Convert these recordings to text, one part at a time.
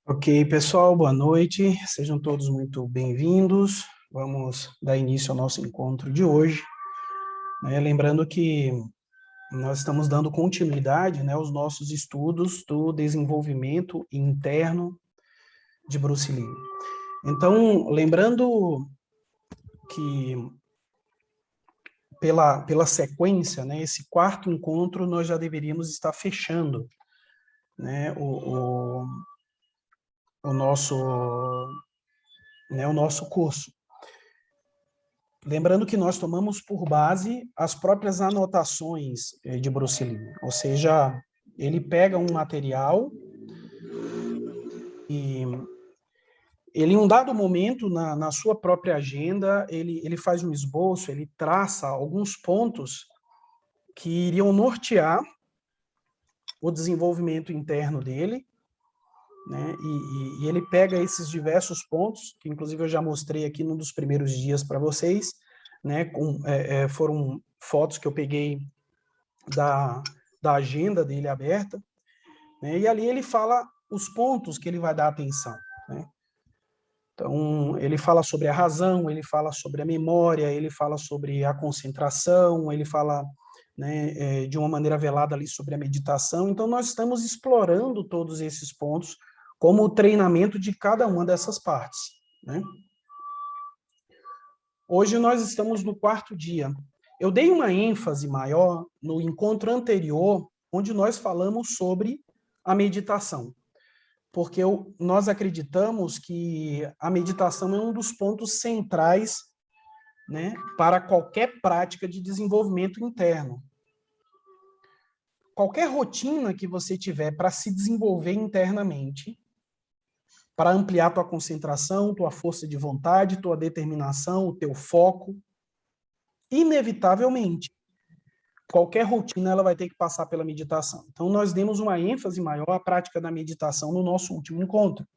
Ok, pessoal, boa noite. Sejam todos muito bem-vindos. Vamos dar início ao nosso encontro de hoje, né? Lembrando que nós estamos dando continuidade, né, aos nossos estudos do desenvolvimento interno de Bruce Lee. Então, lembrando que pela sequência, né, esse quarto encontro nós já deveríamos estar fechando, né, o nosso, né, o nosso curso. Lembrando que nós tomamos por base as próprias anotações de Bruce Lee, ou seja, ele pega um material e ele, em um dado momento, na sua própria agenda, ele faz um esboço, ele traça alguns pontos que iriam nortear o desenvolvimento interno dele, né? E ele pega esses diversos pontos, que inclusive eu já mostrei aqui num dos primeiros dias para vocês, né? Foram fotos que eu peguei da agenda dele aberta, né? E ali ele fala os pontos que ele vai dar atenção, né? Então, ele fala sobre a razão, ele fala sobre a memória, ele fala sobre a concentração, ele fala, né, de uma maneira velada ali sobre a meditação. Então, nós estamos explorando todos esses pontos como o treinamento de cada uma dessas partes, né? Hoje nós estamos no quarto dia. Eu dei uma ênfase maior no encontro anterior, onde nós falamos sobre a meditação, porque nós acreditamos que a meditação é um dos pontos centrais, né, para qualquer prática de desenvolvimento interno. Qualquer rotina que você tiver para se desenvolver internamente, para ampliar tua concentração, tua força de vontade, tua determinação, o teu foco, inevitavelmente, qualquer rotina ela vai ter que passar pela meditação. Então, nós demos uma ênfase maior à prática da meditação no nosso último encontro.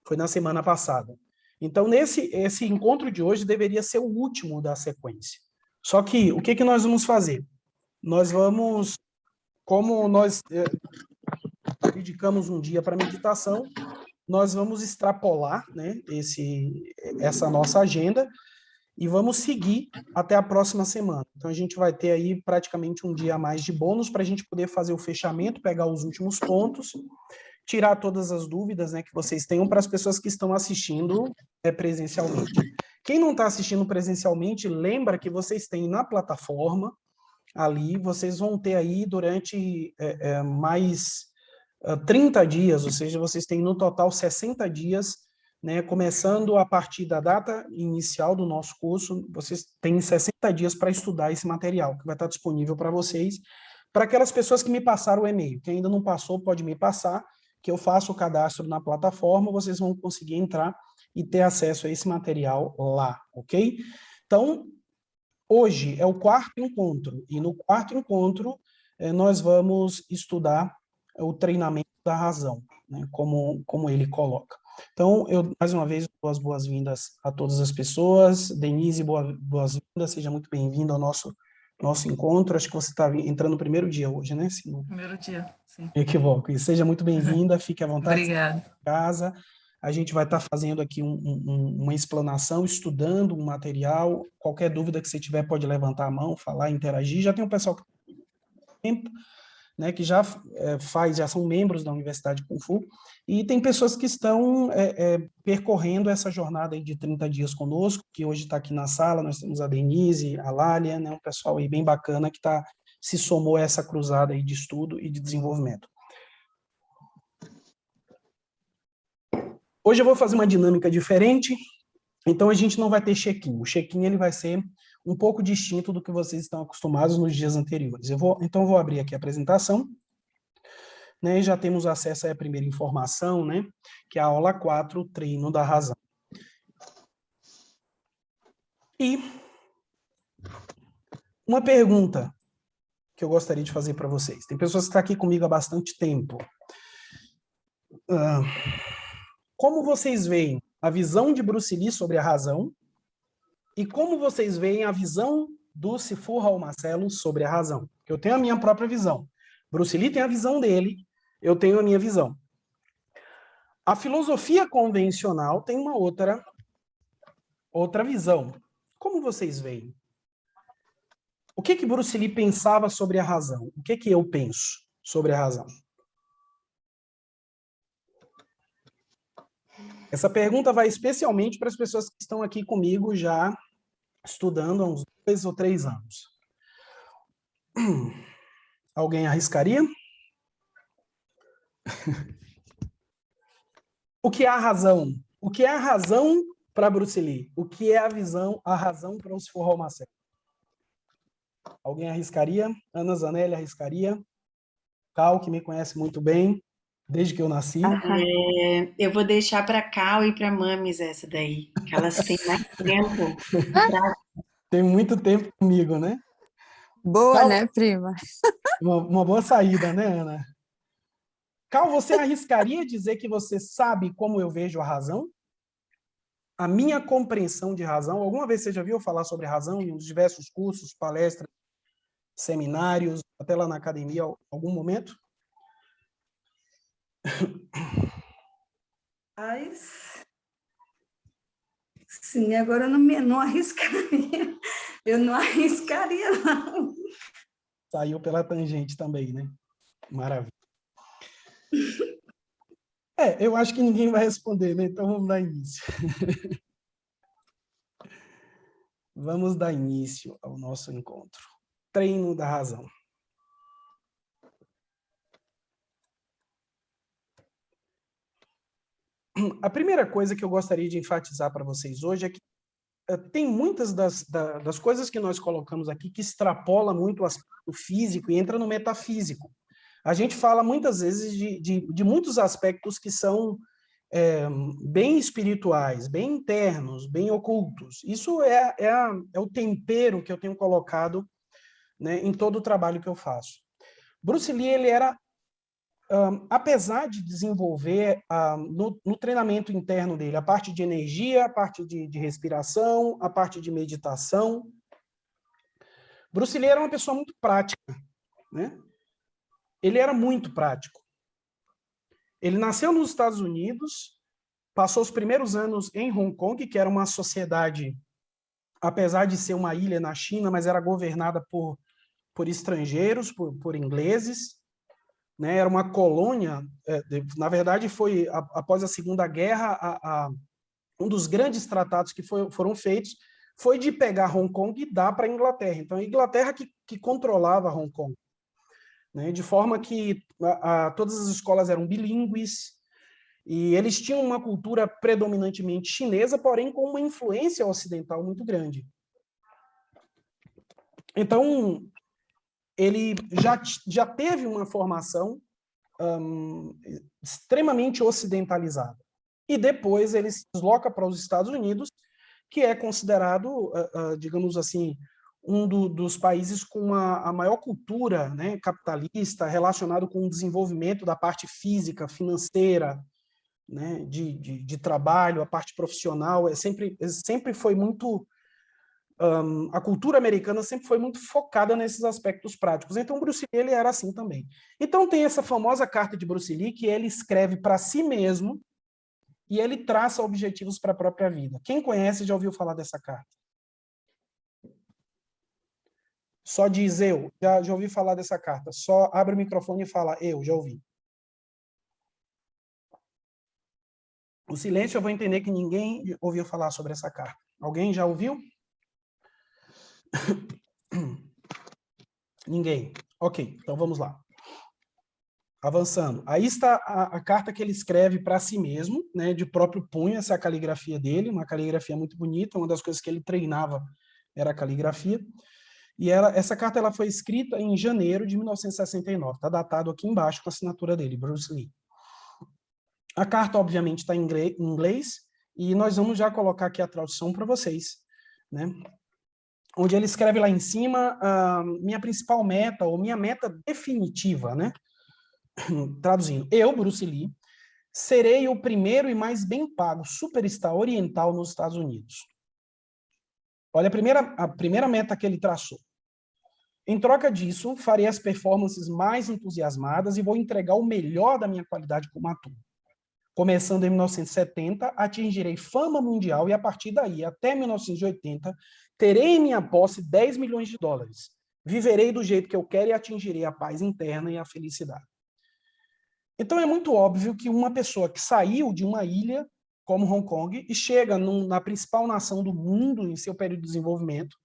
Foi na semana passada. Então, esse encontro de hoje deveria ser o último da sequência. Só que, o que nós vamos fazer? Nós vamos, como nós dedicamos um dia para meditação, nós vamos extrapolar, né, essa nossa agenda e vamos seguir até a próxima semana. Então, a gente vai ter aí praticamente um dia a mais de bônus para a gente poder fazer o fechamento, pegar os últimos pontos, tirar todas as dúvidas, né, que vocês tenham para as pessoas que estão assistindo presencialmente. Quem não está assistindo presencialmente, lembra que vocês têm na plataforma, ali, vocês vão ter aí durante mais 30 dias, ou seja, vocês têm no total 60 dias, né, começando a partir da data inicial do nosso curso, vocês têm 60 dias para estudar esse material, que vai estar disponível para vocês, para aquelas pessoas que me passaram o e-mail, que ainda não passou, pode me passar, que eu faço o cadastro na plataforma, vocês vão conseguir entrar e ter acesso a esse material lá, ok? Então, hoje é o quarto encontro, e no quarto encontro nós vamos estudar o treinamento da razão, né, como ele coloca. Então, eu, mais uma vez, dou as boas-vindas a todas as pessoas. Denise, boas-vindas, seja muito bem-vinda ao nosso encontro. Acho que você está entrando no primeiro dia hoje, né? Se não Primeiro dia, sim. me equivoco. E seja muito bem-vinda, fique à vontade. Obrigada. Em casa. A gente vai estar fazendo aqui uma explanação, estudando um material. Qualquer dúvida que você tiver, pode levantar a mão, falar, interagir. Já tem um pessoal que tem tempo, né, que já já são membros da Universidade Kung Fu, e tem pessoas que estão percorrendo essa jornada aí de 30 dias conosco, que hoje está aqui na sala. Nós temos a Denise, a Lália, né, um pessoal aí bem bacana que se somou a essa cruzada aí de estudo e de desenvolvimento. Hoje eu vou fazer uma dinâmica diferente, então a gente não vai ter check-in. O check-in ele vai ser um pouco distinto do que vocês estão acostumados nos dias anteriores. Então eu vou abrir aqui a apresentação, né, já temos acesso à primeira informação, né, que é a aula 4, treino da razão. E uma pergunta que eu gostaria de fazer para vocês. Tem pessoas que estão aqui comigo há bastante tempo. Como vocês veem a visão de Bruce Lee sobre a razão e como vocês veem a visão do Sifu Raul Marcelo sobre a razão? Eu tenho a minha própria visão. Bruce Lee tem a visão dele, eu tenho a minha visão. A filosofia convencional tem uma outra visão. Como vocês veem? O que Bruce Lee pensava sobre a razão? O que eu penso sobre a razão? Essa pergunta vai especialmente para as pessoas que estão aqui comigo já estudando há uns 2 ou 3 anos. Alguém arriscaria? O que é a razão? O que é a razão para Bruce Lee? O que é a razão para o Forró Marcel? Alguém arriscaria? Ana Zanelli arriscaria? Cal, que me conhece muito bem, desde que eu nasci. Eu vou deixar para Cal e para Mames essa daí, que elas têm mais tempo. Tem muito tempo comigo, né? Boa, Cal, né, prima? uma boa saída, né, Ana? Cal, você arriscaria dizer que você sabe como eu vejo a razão? A minha compreensão de razão? Alguma vez você já viu falar sobre razão em diversos cursos, palestras, seminários, até lá na academia, algum momento? Mas, sim, agora eu não arriscaria. Eu não arriscaria, não. Saiu pela tangente também, né? Maravilha. Eu acho que ninguém vai responder, né? Então vamos dar início. Vamos dar início ao nosso encontro. Treino da razão. A primeira coisa que eu gostaria de enfatizar para vocês hoje é que tem muitas das coisas que nós colocamos aqui que extrapola muito o aspecto físico e entra no metafísico. A gente fala muitas vezes de muitos aspectos que são bem espirituais, bem internos, bem ocultos. Isso é o tempero que eu tenho colocado, né, em todo o trabalho que eu faço. Bruce Lee, ele era, apesar de desenvolver no treinamento interno dele a parte de energia, a parte de respiração, a parte de meditação, Bruce Lee era uma pessoa muito prática, né? Ele era muito prático. Ele nasceu nos Estados Unidos, passou os primeiros anos em Hong Kong, que era uma sociedade, apesar de ser uma ilha na China, mas era governada por estrangeiros, por ingleses, né? Era uma colônia, na verdade foi, após a Segunda Guerra, um dos grandes tratados que foram feitos foi de pegar Hong Kong e dar para a Inglaterra. Então, a Inglaterra que controlava Hong Kong, né? De forma que todas as escolas eram bilíngues, e eles tinham uma cultura predominantemente chinesa, porém com uma influência ocidental muito grande. Então, ele já teve uma formação extremamente ocidentalizada. E depois ele se desloca para os Estados Unidos, que é considerado, digamos assim, dos países com a maior cultura, né, capitalista, relacionado com o desenvolvimento da parte física, financeira, né, de trabalho, a parte profissional. Sempre foi muito... a cultura americana sempre foi muito focada nesses aspectos práticos. Então, Bruce Lee, ele era assim também. Então, tem essa famosa carta de Bruce Lee, que ele escreve para si mesmo e ele traça objetivos para a própria vida. Quem conhece já ouviu falar dessa carta? Só diz eu, já ouvi falar dessa carta. Só abre o microfone e fala, eu, já ouvi. O silêncio, eu vou entender que ninguém ouviu falar sobre essa carta. Alguém já ouviu? Ninguém. Ok, então vamos lá. Avançando. Aí está a carta que ele escreve para si mesmo, né, de próprio punho. Essa é a caligrafia dele, uma caligrafia muito bonita. Uma das coisas que ele treinava era a caligrafia. E essa carta ela foi escrita em janeiro de 1969. Está datado aqui embaixo com a assinatura dele, Bruce Lee. A carta, obviamente, está em inglês, e nós vamos já colocar aqui a tradução para vocês, né? Onde ele escreve lá em cima minha principal meta, ou minha meta definitiva, né? Traduzindo, eu, Bruce Lee, serei o primeiro e mais bem pago superstar oriental nos Estados Unidos. Olha a primeira meta que ele traçou. Em troca disso, farei as performances mais entusiasmadas e vou entregar o melhor da minha qualidade como ator. Começando em 1970, atingirei fama mundial e, a partir daí, até 1980, terei em minha posse 10 milhões de dólares. Viverei do jeito que eu quero e atingirei a paz interna e a felicidade. Então, é muito óbvio que uma pessoa que saiu de uma ilha como Hong Kong e chega na principal nação do mundo em seu período de desenvolvimento,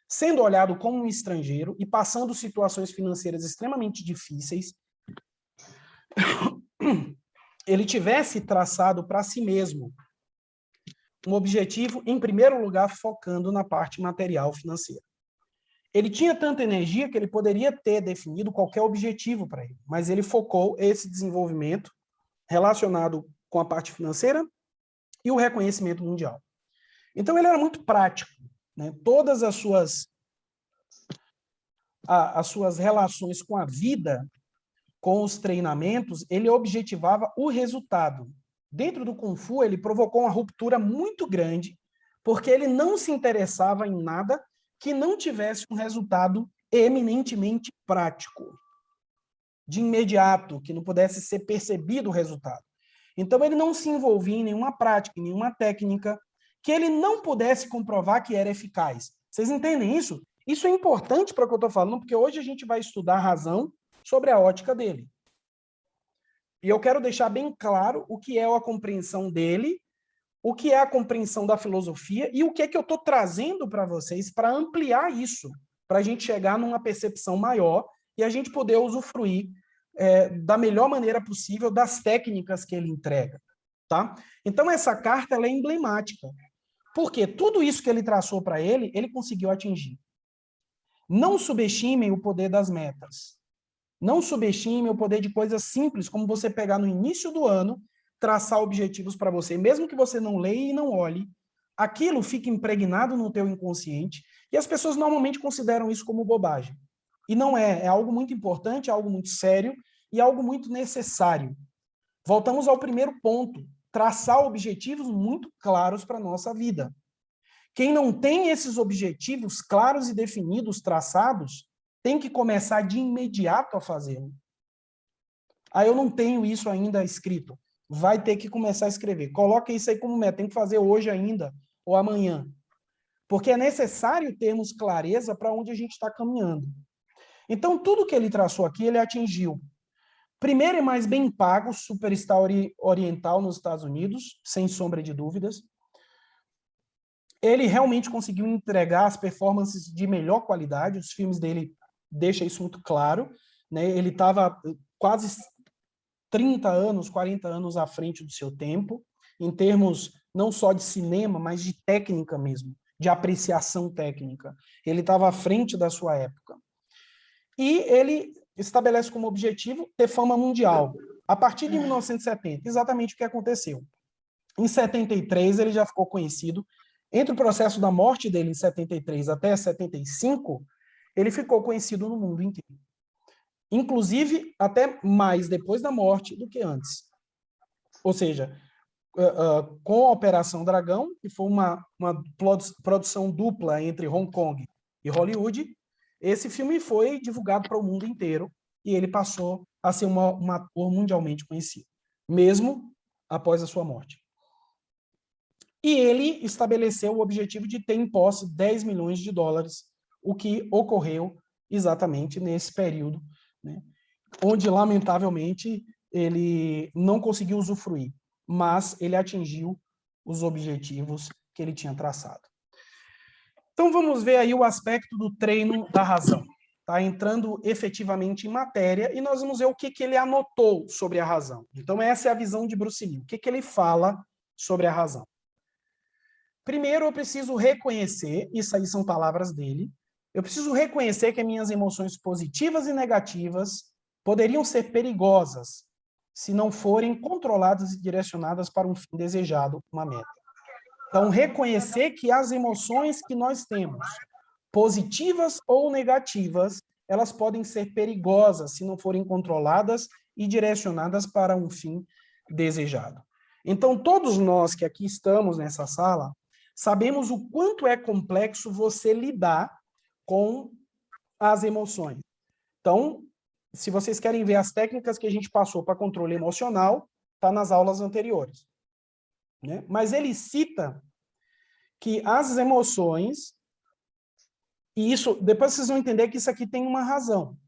sendo olhado como um estrangeiro e passando situações financeiras extremamente difíceis, ele tivesse traçado para si mesmo um objetivo, em primeiro lugar, focando na parte material financeira. Ele tinha tanta energia que ele poderia ter definido qualquer objetivo para ele, mas ele focou esse desenvolvimento relacionado com a parte financeira e o reconhecimento mundial. Então, ele era muito prático, né? Todas as suas relações com a vida, com os treinamentos, ele objetivava o resultado. Dentro do Kung Fu, ele provocou uma ruptura muito grande, porque ele não se interessava em nada que não tivesse um resultado eminentemente prático, de imediato, que não pudesse ser percebido o resultado. Então, ele não se envolvia em nenhuma prática, em nenhuma técnica, que ele não pudesse comprovar que era eficaz. Vocês entendem isso? Isso é importante para o que eu estou falando, porque hoje a gente vai estudar a razão sobre a ótica dele. E eu quero deixar bem claro o que é a compreensão dele, o que é a compreensão da filosofia e o que é que eu estou trazendo para vocês para ampliar isso, para a gente chegar numa percepção maior e a gente poder usufruir da melhor maneira possível das técnicas que ele entrega. Tá? Então, essa carta ela é emblemática, porque tudo isso que ele traçou para ele, ele conseguiu atingir. Não subestimem o poder das metas. Não subestime o poder de coisas simples, como você pegar no início do ano, traçar objetivos para você. Mesmo que você não leia e não olhe, aquilo fica impregnado no teu inconsciente e as pessoas normalmente consideram isso como bobagem. E não é. É algo muito importante, é algo muito sério e é algo muito necessário. Voltamos ao primeiro ponto, traçar objetivos muito claros para a nossa vida. Quem não tem esses objetivos claros e definidos, traçados, tem que começar de imediato a fazê-lo. Ah, eu não tenho isso ainda escrito. Vai ter que começar a escrever. Coloca isso aí como meta. Tem que fazer hoje ainda ou amanhã. Porque é necessário termos clareza para onde a gente está caminhando. Então, tudo que ele traçou aqui, ele atingiu. Primeiro e mais bem pago, superstar oriental nos Estados Unidos, sem sombra de dúvidas. Ele realmente conseguiu entregar as performances de melhor qualidade. Os filmes dele deixam isso muito claro, né? Ele estava quase 30 anos, 40 anos à frente do seu tempo, em termos não só de cinema, mas de técnica mesmo, de apreciação técnica. Ele estava à frente da sua época. E ele estabelece como objetivo ter fama mundial. A partir de 1970, exatamente o que aconteceu. Em 73, ele já ficou conhecido. Entre o processo da morte dele em 73 até 75, ele ficou conhecido no mundo inteiro. Inclusive, até mais depois da morte do que antes. Ou seja, com a Operação Dragão, que foi uma produção dupla entre Hong Kong e Hollywood, esse filme foi divulgado para o mundo inteiro e ele passou a ser um ator mundialmente conhecido, mesmo após a sua morte. E ele estabeleceu o objetivo de ter em posse 10 milhões de dólares, o que ocorreu exatamente nesse período, né, onde, lamentavelmente, ele não conseguiu usufruir, mas ele atingiu os objetivos que ele tinha traçado. Então, vamos ver aí o aspecto do treino da razão. Tá entrando efetivamente em matéria e nós vamos ver o que ele anotou sobre a razão. Então, essa é a visão de Bruce Lee. O que ele fala sobre a razão? Primeiro, eu preciso reconhecer, isso aí são palavras dele, eu preciso reconhecer que minhas emoções positivas e negativas poderiam ser perigosas se não forem controladas e direcionadas para um fim desejado, uma meta. Então, reconhecer que as emoções que nós temos, positivas ou negativas, elas podem ser perigosas se não forem controladas e direcionadas para um fim desejado. Então, todos nós que aqui estamos nessa sala, sabemos o quanto é complexo você lidar com as emoções. Então, se vocês querem ver as técnicas que a gente passou para controle emocional, está nas aulas anteriores, né? Mas ele cita que as emoções, e isso, depois vocês vão entender que isso aqui tem uma razão,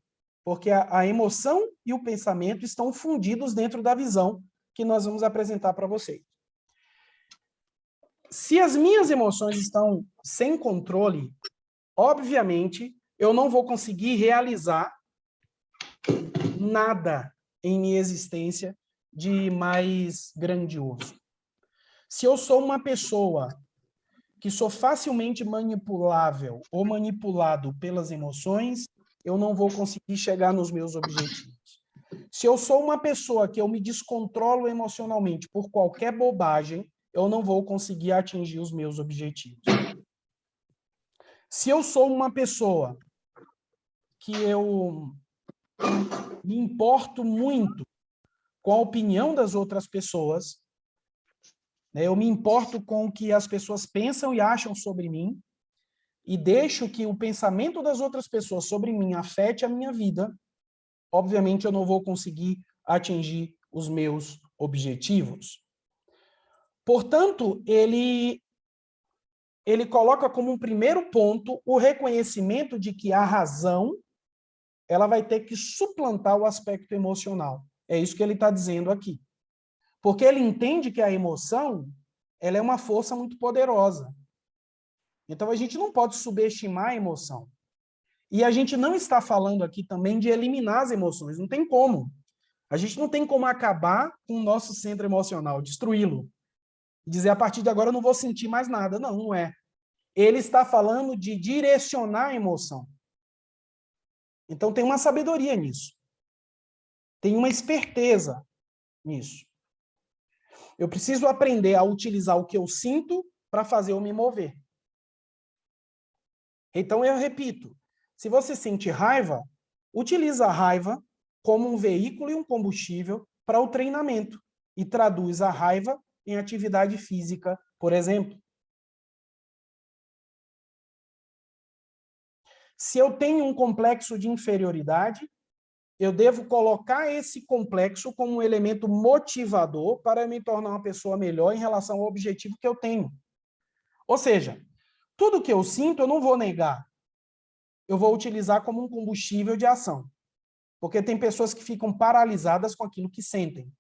porque a emoção e o pensamento estão fundidos dentro da visão que nós vamos apresentar para vocês. Se as minhas emoções estão sem controle, obviamente, eu não vou conseguir realizar nada em minha existência de mais grandioso. Se eu sou uma pessoa que sou facilmente manipulável ou manipulado pelas emoções, eu não vou conseguir chegar nos meus objetivos. Se eu sou uma pessoa que eu me descontrolo emocionalmente por qualquer bobagem, eu não vou conseguir atingir os meus objetivos. Se eu sou uma pessoa que eu me importo muito com a opinião das outras pessoas, né, eu me importo com o que as pessoas pensam e acham sobre mim, e deixo que o pensamento das outras pessoas sobre mim afete a minha vida, obviamente eu não vou conseguir atingir os meus objetivos. Portanto, ele coloca como um primeiro ponto o reconhecimento de que a razão ela vai ter que suplantar o aspecto emocional. É isso que ele está dizendo aqui. Porque ele entende que a emoção ela é uma força muito poderosa. Então, a gente não pode subestimar a emoção. E a gente não está falando aqui também de eliminar as emoções. Não tem como. A gente não tem como acabar com o nosso centro emocional, destruí-lo. Dizer, a partir de agora eu não vou sentir mais nada. Não, não é. Ele está falando de direcionar a emoção. Então, tem uma sabedoria nisso. Tem uma esperteza nisso. Eu preciso aprender a utilizar o que eu sinto para fazer eu me mover. Então, eu repito, se você sente raiva, utiliza a raiva como um veículo e um combustível para o treinamento e traduz a raiva em atividade física, por exemplo. Se eu tenho um complexo de inferioridade, eu devo colocar esse complexo como um elemento motivador para me tornar uma pessoa melhor em relação ao objetivo que eu tenho. Ou seja, tudo que eu sinto eu não vou negar. Eu vou utilizar como um combustível de ação. Porque tem pessoas que ficam paralisadas com aquilo que sentem.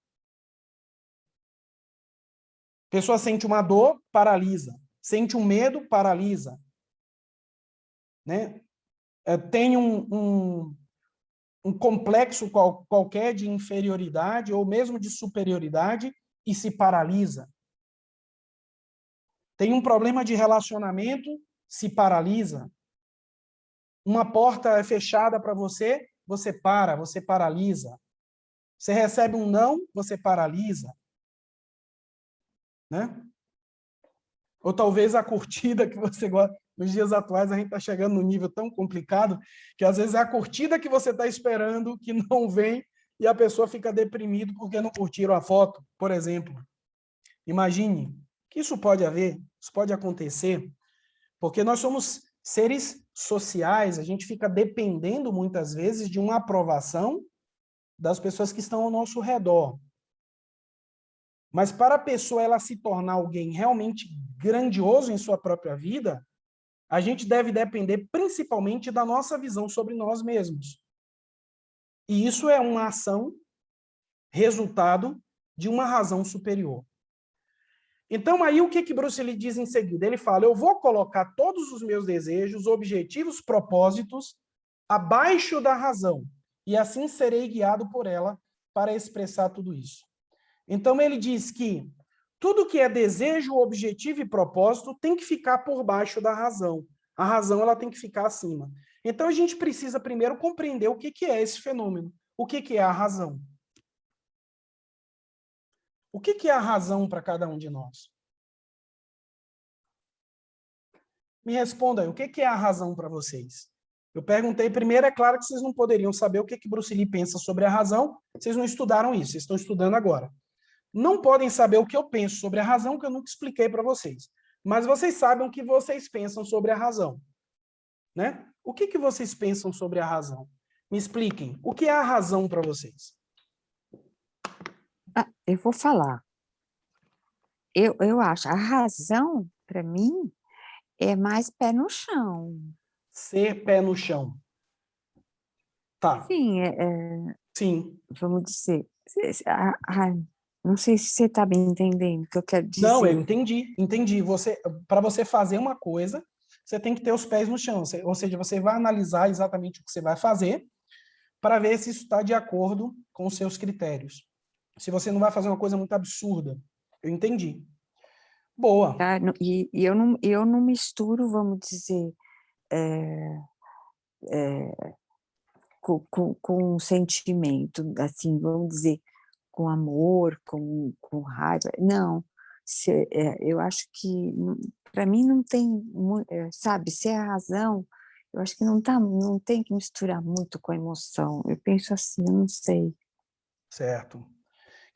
Pessoa sente uma dor, paralisa. Sente um medo, paralisa. Né? Tem um complexo qualquer de inferioridade ou mesmo de superioridade e se paralisa. Tem um problema de relacionamento, se paralisa. Uma porta é fechada para você, você para, você paralisa. Você recebe um não, você paralisa. Né? Ou talvez a curtida que você gosta. Nos dias atuais, a gente está chegando num nível tão complicado que, às vezes, é a curtida que você está esperando que não vem e a pessoa fica deprimida porque não curtiram a foto, por exemplo. Imagine que isso pode haver, isso pode acontecer, porque nós somos seres sociais, a gente fica dependendo, muitas vezes, de uma aprovação das pessoas que estão ao nosso redor. Mas para a pessoa ela se tornar alguém realmente grandioso em sua própria vida, a gente deve depender principalmente da nossa visão sobre nós mesmos. E isso é uma ação, resultado de uma razão superior. Então, aí o que Bruce Lee diz em seguida? Ele fala, eu vou colocar todos os meus desejos, objetivos, propósitos abaixo da razão, e assim serei guiado por ela para expressar tudo isso. Então, ele diz que tudo que é desejo, objetivo e propósito tem que ficar por baixo da razão. A razão ela tem que ficar acima. Então, a gente precisa primeiro compreender o que é esse fenômeno. O que é a razão? O que é a razão para cada um de nós? Me responda aí, o que é a razão para vocês? Eu perguntei primeiro, é claro que vocês não poderiam saber o que Bruce Lee pensa sobre a razão, vocês não estudaram isso, vocês estão estudando agora. Não podem saber o que eu penso sobre a razão, que eu nunca expliquei para vocês. Mas vocês sabem o que vocês pensam sobre a razão. Né? O que vocês pensam sobre a razão? Me expliquem. O que é a razão para vocês? eu vou falar. Eu acho, a razão, para mim, é mais pé no chão. Ser pé no chão. Tá, Sim, sim. vamos dizer. Não sei se você está me entendendo o que eu quero Não, eu dizer. entendi. Para você fazer uma coisa, você tem que ter os pés no chão. Ou seja, você vai analisar exatamente o que você vai fazer para ver se isso está de acordo com os seus critérios. Se você não vai fazer uma coisa muito absurda. Eu entendi. Boa. Tá? E eu não misturo, vamos dizer, é, com sentimento, assim, vamos dizer, com amor, com raiva. Não, eu acho que, para mim, não tem, sabe, se é a razão, eu acho que não tem que misturar muito com a emoção. Eu penso assim, eu não sei. Certo.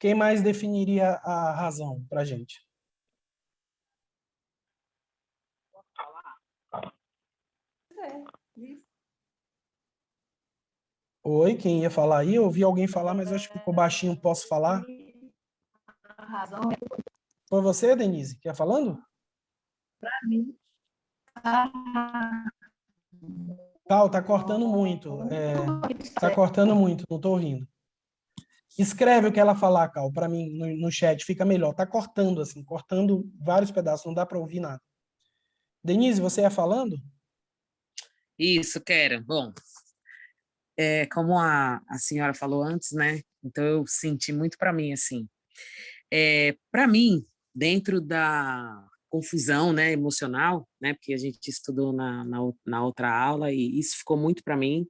Quem mais definiria a razão para a gente? Oi, quem ia falar aí? Eu ouvi alguém falar, mas acho que ficou baixinho. Posso falar? A razão é Foi você, Denise, que ia falando? para mim. Cal, tá cortando muito. Tá cortando muito, não tô ouvindo. Escreve o que ela falar, Cal, para mim no chat, fica melhor. Tá cortando, assim, cortando vários pedaços, não dá para ouvir nada. Denise, você ia falando? Isso, quero. Bom, como a senhora falou antes, né? Então eu senti muito para mim, assim. Para mim, dentro da confusão, né, emocional, né? Porque a gente estudou na outra aula e isso ficou muito para mim.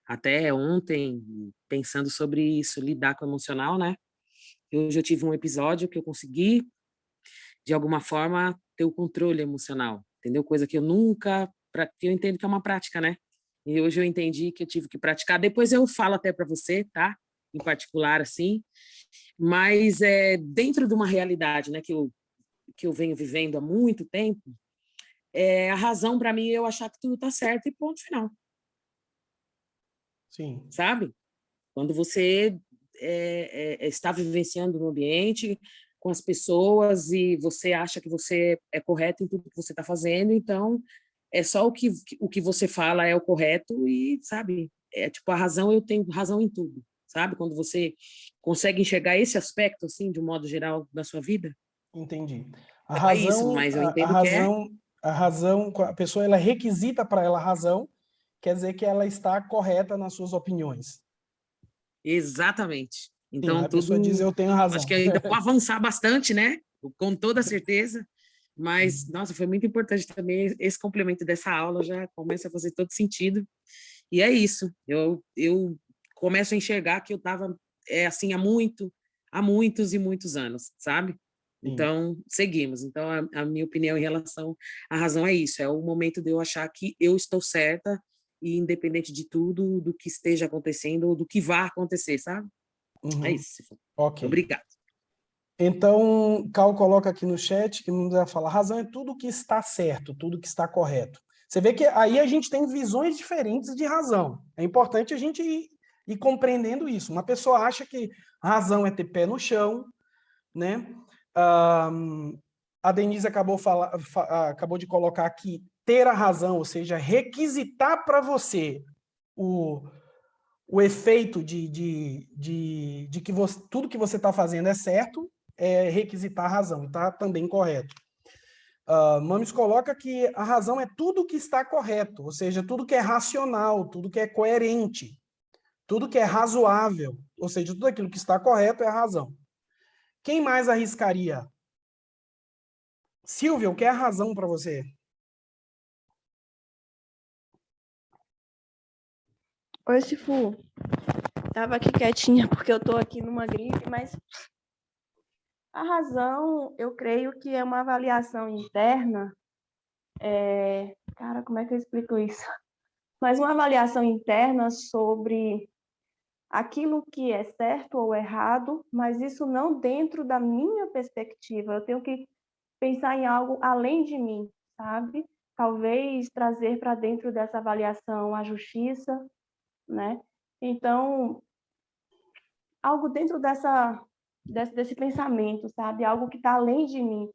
Até ontem, pensando sobre isso, lidar com o emocional, né? Hoje eu tive um episódio que eu consegui, de alguma forma, ter o controle emocional, entendeu? Coisa que eu nunca, que eu entendo que é uma prática, né? E hoje eu entendi que eu tive que praticar. Depois eu falo até para você, tá? Em particular, assim. Mas dentro de uma realidade, né, que eu venho vivendo há muito tempo, a razão para mim é eu achar que tudo tá certo e ponto final, Sim, sabe? Quando você está vivenciando no ambiente, com as pessoas, e você acha que você é correto em tudo que você está fazendo, então é só o que você fala é o correto e, sabe, tipo, a razão, eu tenho razão em tudo, sabe? Quando você consegue enxergar esse aspecto, assim, de um modo geral, da sua vida, entendi. A então é isso, razão, mas eu a, a entendo que é razão, a razão, a pessoa ela requisita para ela a razão, quer dizer que ela está correta nas suas opiniões. exatamente. Sim, Então, a pessoa diz tudo, eu tenho acho razão. que ainda vou avançar bastante, né? Com toda certeza, mas, nossa, foi muito importante também esse complemento dessa aula, já começa a fazer todo sentido. E é isso, eu começo a enxergar que eu estava assim há muitos e muitos anos, sabe? Sim, Então, seguimos. Então, a minha opinião em relação à razão é isso, é o momento de eu achar que eu estou certa e independente de tudo, do que esteja acontecendo ou do que vá acontecer, sabe? É uhum, isso. ok. Obrigada. Então, Cal coloca aqui no chat que não vai falar, razão é tudo que está certo, tudo que está correto. Você vê que aí a gente tem visões diferentes de razão. É importante a gente ir compreendendo isso. Uma pessoa acha que razão é ter pé no chão, né? Ah, a Denise acabou de colocar aqui ter a razão, ou seja, requisitar para você o, o efeito de que tudo que você está fazendo é certo, é requisitar a razão, está também correto. Mames coloca que a razão é tudo que está correto, ou seja, tudo que é racional, tudo que é coerente, tudo que é razoável, ou seja, tudo aquilo que está correto é a razão. Quem mais arriscaria? Silvia, o que é a razão para você? Oi, Sifu. Tava aqui quietinha porque eu tô aqui numa gripe, mas a razão, eu creio que é uma avaliação interna. Cara, como é que eu explico isso? Mas uma avaliação interna sobre aquilo que é certo ou errado, mas isso não dentro da minha perspectiva. Eu tenho que pensar em algo além de mim, sabe? Talvez trazer para dentro dessa avaliação a justiça, né? Então, algo dentro desse pensamento, sabe? Algo que está além de mim.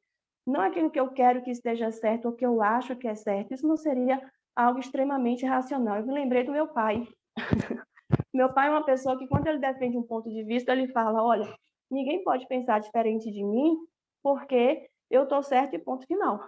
Não aquilo que eu quero que esteja certo ou que eu acho que é certo. Isso não seria algo extremamente racional. Eu me lembrei do meu pai. Meu pai é uma pessoa que, quando ele defende um ponto de vista, ele fala, olha, ninguém pode pensar diferente de mim porque eu estou certo e ponto final.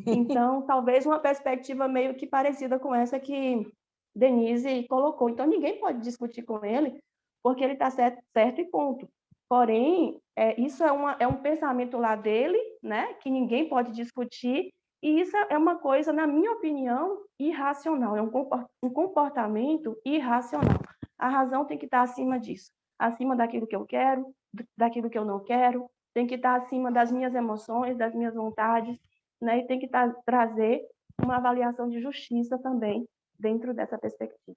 Então, talvez uma perspectiva meio que parecida com essa que Denise colocou. Então, ninguém pode discutir com ele porque ele está certo, certo e ponto. Porém, isso é um pensamento lá dele, né, que ninguém pode discutir, e isso é uma coisa, na minha opinião, irracional, é um comportamento irracional. A razão tem que estar acima disso, acima daquilo que eu quero, daquilo que eu não quero, tem que estar acima das minhas emoções, das minhas vontades, né, e tem que trazer uma avaliação de justiça também dentro dessa perspectiva.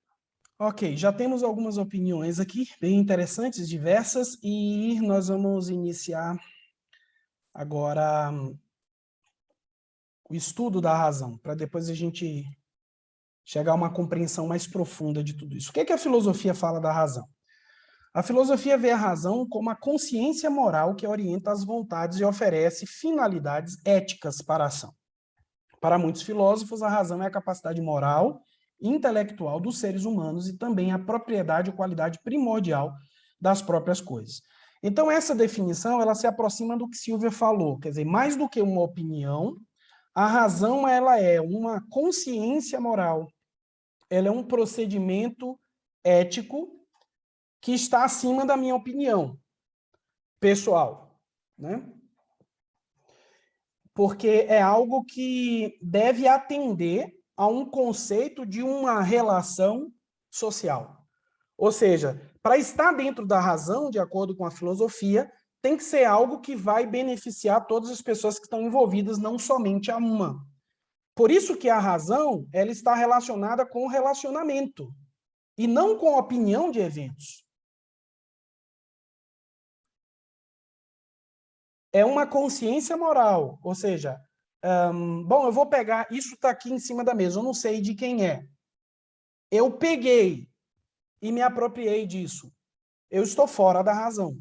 Ok, já temos algumas opiniões aqui, bem interessantes, diversas, e nós vamos iniciar agora o estudo da razão, para depois a gente chegar a uma compreensão mais profunda de tudo isso. O que é que a filosofia fala da razão? A filosofia vê a razão como a consciência moral que orienta as vontades e oferece finalidades éticas para a ação. Para muitos filósofos, a razão é a capacidade moral e intelectual dos seres humanos e também a propriedade ou qualidade primordial das próprias coisas. Então, essa definição ela se aproxima do que Silvia falou, quer dizer, mais do que uma opinião, a razão ela é uma consciência moral, ela é um procedimento ético que está acima da minha opinião pessoal, né? Porque é algo que deve atender a um conceito de uma relação social. Ou seja, para estar dentro da razão, de acordo com a filosofia, tem que ser algo que vai beneficiar todas as pessoas que estão envolvidas, não somente a uma. Por isso que a razão ela está relacionada com o relacionamento, e não com a opinião de eventos. É uma consciência moral, ou seja, bom, eu vou pegar, isso está aqui em cima da mesa, eu não sei de quem é. Eu peguei e me apropriei disso. Eu estou fora da razão.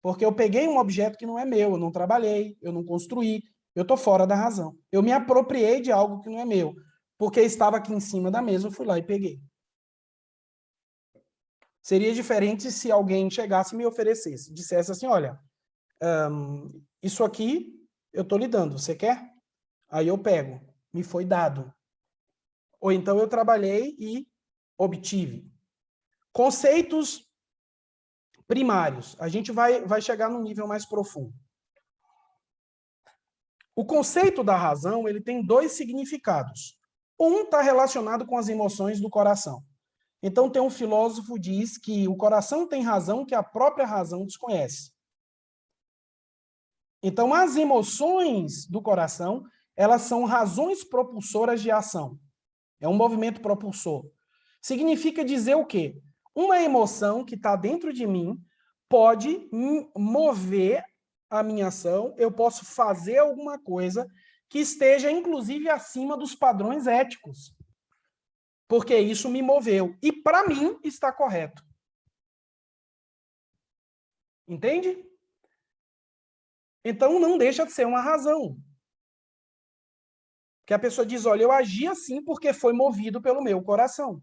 Porque eu peguei um objeto que não é meu, eu não trabalhei, eu não construí, eu estou fora da razão. Eu me apropriei de algo que não é meu, porque estava aqui em cima da mesa, eu fui lá e peguei. Seria diferente se alguém chegasse e me oferecesse, dissesse assim, olha, isso aqui eu estou lhe dando, você quer? Aí eu pego, me foi dado. Ou então eu trabalhei e obtive. Conceitos primários. A gente vai chegar num nível mais profundo. O conceito da razão ele tem dois significados. Um está relacionado com as emoções do coração. Então tem um filósofo que diz que o coração tem razão que a própria razão desconhece. Então as emoções do coração elas são razões propulsoras de ação. É um movimento propulsor. Significa dizer o quê? Uma emoção que está dentro de mim pode mover a minha ação, eu posso fazer alguma coisa que esteja, inclusive, acima dos padrões éticos. Porque isso me moveu. E, para mim, está correto. Entende? Então, não deixa de ser uma razão. Que a pessoa diz, olha, eu agi assim porque foi movido pelo meu coração.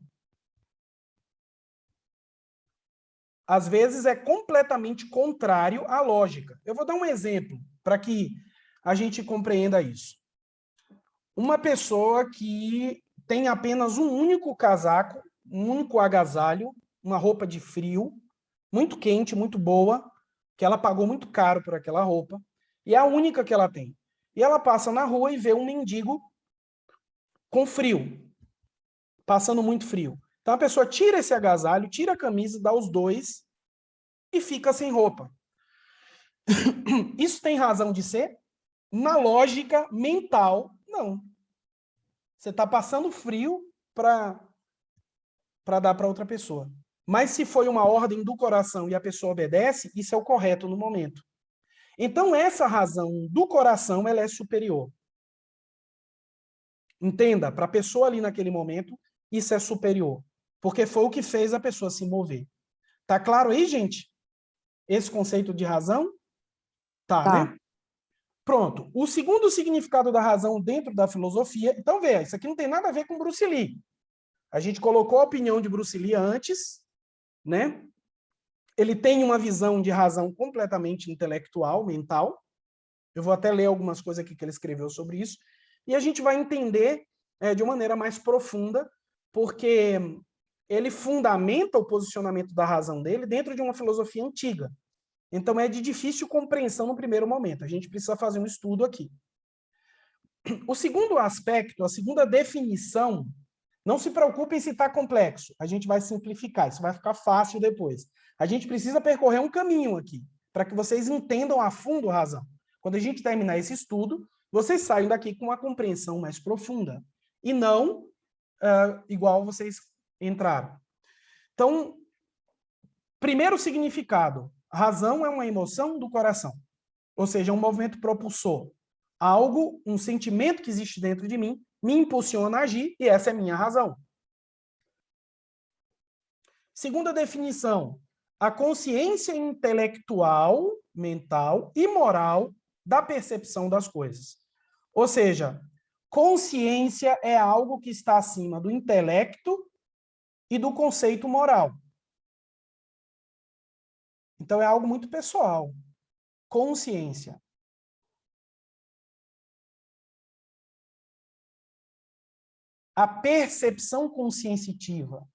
Às vezes é completamente contrário à lógica. Eu vou dar um exemplo para que a gente compreenda isso. Uma pessoa que tem apenas um único casaco, um único agasalho, uma roupa de frio, muito quente, muito boa, que ela pagou muito caro por aquela roupa, e é a única que ela tem. E ela passa na rua e vê um mendigo com frio, passando muito frio. Então a pessoa tira esse agasalho, tira a camisa, dá os dois e fica sem roupa. Isso tem razão de ser? Na lógica mental, não. Você está passando frio para dar para outra pessoa. Mas se foi uma ordem do coração e a pessoa obedece, isso é o correto no momento. Então essa razão do coração ela é superior. Entenda, para a pessoa ali naquele momento, isso é superior. Porque foi o que fez a pessoa se mover. Tá claro aí, gente? esse conceito de razão? Tá, Tá. né? Pronto. O segundo significado da razão dentro da filosofia... Então, veja, isso aqui não tem nada a ver com Bruce Lee. A gente colocou a opinião de Bruce Lee antes, né? Ele tem uma visão de razão completamente intelectual, mental. Eu vou até ler algumas coisas aqui que ele escreveu sobre isso. E a gente vai entender de uma maneira mais profunda, porque ele fundamenta o posicionamento da razão dele dentro de uma filosofia antiga. Então, é de difícil compreensão no primeiro momento. A gente precisa fazer um estudo aqui. O segundo aspecto, a segunda definição, não se preocupem se está complexo. A gente vai simplificar, isso vai ficar fácil depois. A gente precisa percorrer um caminho aqui, para que vocês entendam a fundo a razão. Quando a gente terminar esse estudo, vocês saiam daqui com uma compreensão mais profunda. E não igual vocês entraram. Então, primeiro significado. Razão é uma emoção do coração. Ou seja, um movimento propulsor. Algo, um sentimento que existe dentro de mim, me impulsiona a agir, e essa é minha razão. Segunda definição. A consciência intelectual, mental e moral da percepção das coisas. Ou seja, consciência é algo que está acima do intelecto e do conceito moral. Então, é algo muito pessoal. Consciência. A percepção conscienciativa.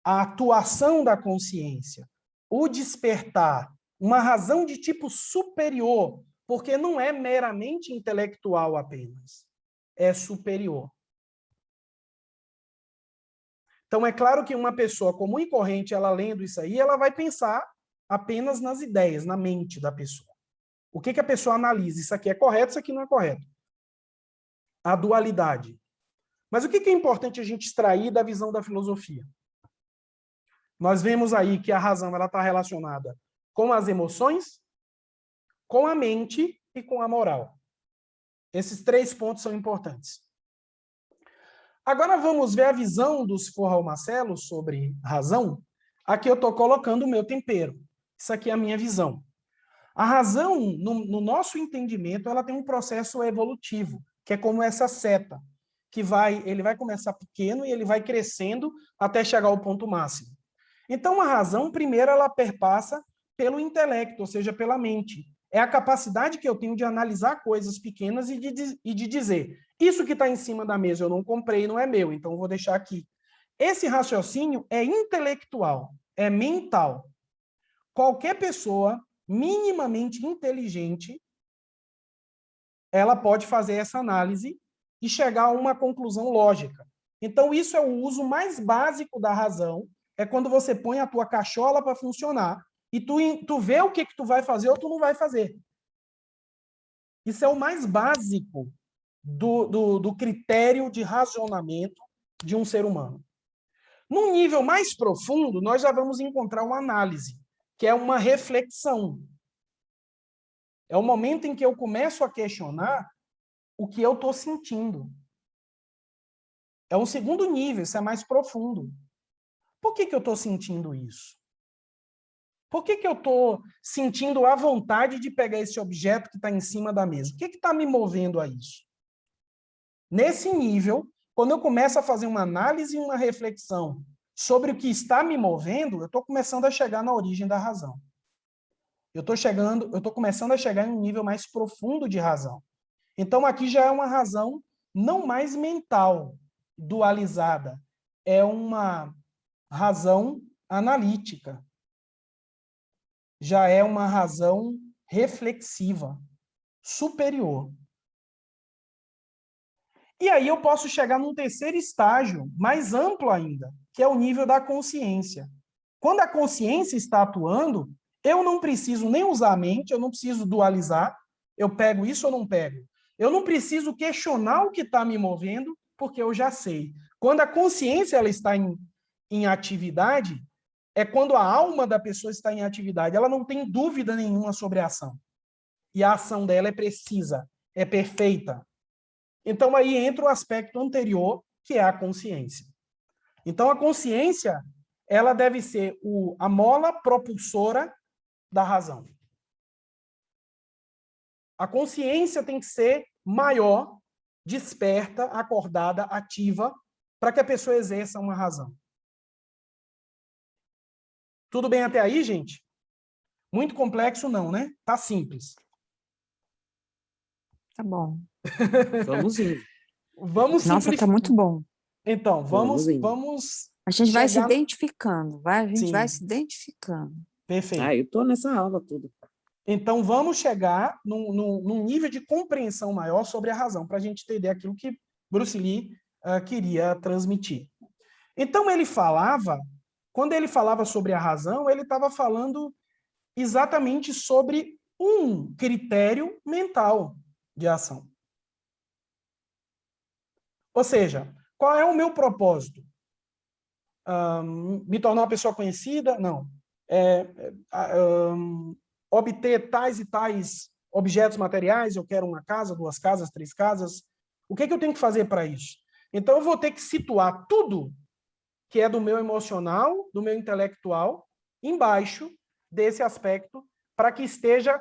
A atuação da consciência. O despertar. Uma razão de tipo superior, porque não é meramente intelectual apenas. É superior. Então, é claro que uma pessoa comum e corrente, ela lendo isso aí, ela vai pensar apenas nas ideias, na mente da pessoa. O que a pessoa analisa? Isso aqui é correto, isso aqui não é correto. A dualidade. Mas o que é importante a gente extrair da visão da filosofia? Nós vemos aí que a razão está relacionada com as emoções, com a mente e com a moral. Esses 3 pontos são importantes. Agora vamos ver a visão do Sforra Marcelo sobre razão. Aqui eu estou colocando o meu tempero. Isso aqui é a minha visão. A razão, no nosso entendimento, ela tem um processo evolutivo, que é como essa seta, que ele vai começar pequeno e ele vai crescendo até chegar ao ponto máximo. Então, a razão, primeiro, ela perpassa pelo intelecto, ou seja, pela mente. É a capacidade que eu tenho de analisar coisas pequenas e de dizer, isso que está em cima da mesa eu não comprei, não é meu, então eu vou deixar aqui. Esse raciocínio é intelectual, é mental. Qualquer pessoa minimamente inteligente, ela pode fazer essa análise e chegar a uma conclusão lógica. Então, isso é o uso mais básico da razão, é quando você põe a tua cachola para funcionar e tu vê o que tu vai fazer ou tu não vai fazer. Isso é o mais básico do critério de racionamento de um ser humano. Num nível mais profundo, nós já vamos encontrar uma análise, que é uma reflexão. É o momento em que eu começo a questionar o que eu estou sentindo. É um segundo nível, isso é mais profundo. Por que eu estou sentindo isso? Por que eu estou sentindo a vontade de pegar esse objeto que está em cima da mesa? O que está me movendo a isso? Nesse nível, quando eu começo a fazer uma análise e uma reflexão sobre o que está me movendo, eu estou começando a chegar na origem da razão. Eu estou começando a chegar em um nível mais profundo de razão. Então, aqui já é uma razão não mais mental, dualizada. É uma razão analítica. Já é uma razão reflexiva, superior. E aí eu posso chegar num terceiro estágio, mais amplo ainda, que é o nível da consciência. Quando a consciência está atuando, eu não preciso nem usar a mente, eu não preciso dualizar, eu pego isso ou não pego. Eu não preciso questionar o que está me movendo, porque eu já sei. Quando a consciência ela está em atividade, é quando a alma da pessoa está em atividade. Ela não tem dúvida nenhuma sobre a ação. E a ação dela é precisa, é perfeita. Então, aí entra o aspecto anterior, que é a consciência. Então, a consciência, ela deve ser a mola propulsora da razão. A consciência tem que ser maior, desperta, acordada, ativa, para que a pessoa exerça uma razão. Tudo bem até aí, gente? Muito complexo não, né? Tá simples. Tá bom. Vamos indo. Vamos Nossa, tá simplificar. muito bom. Então, Vamos indo. vamos A gente vai se chegar... identificando, a gente vai Sim. se identificando. Perfeito. Eu tô nessa aula tudo. Então, vamos chegar num nível de compreensão maior sobre a razão, para a gente entender aquilo que Bruce Lee queria transmitir. Então, quando ele falava sobre a razão, ele estava falando exatamente sobre um critério mental de ação. Ou seja, qual é o meu propósito? Me tornar uma pessoa conhecida? Não. Obter tais e tais objetos materiais, eu quero uma casa, 2 casas, 3 casas. O que eu tenho que fazer para isso? Então, eu vou ter que situar tudo que é do meu emocional, do meu intelectual, embaixo desse aspecto, para que esteja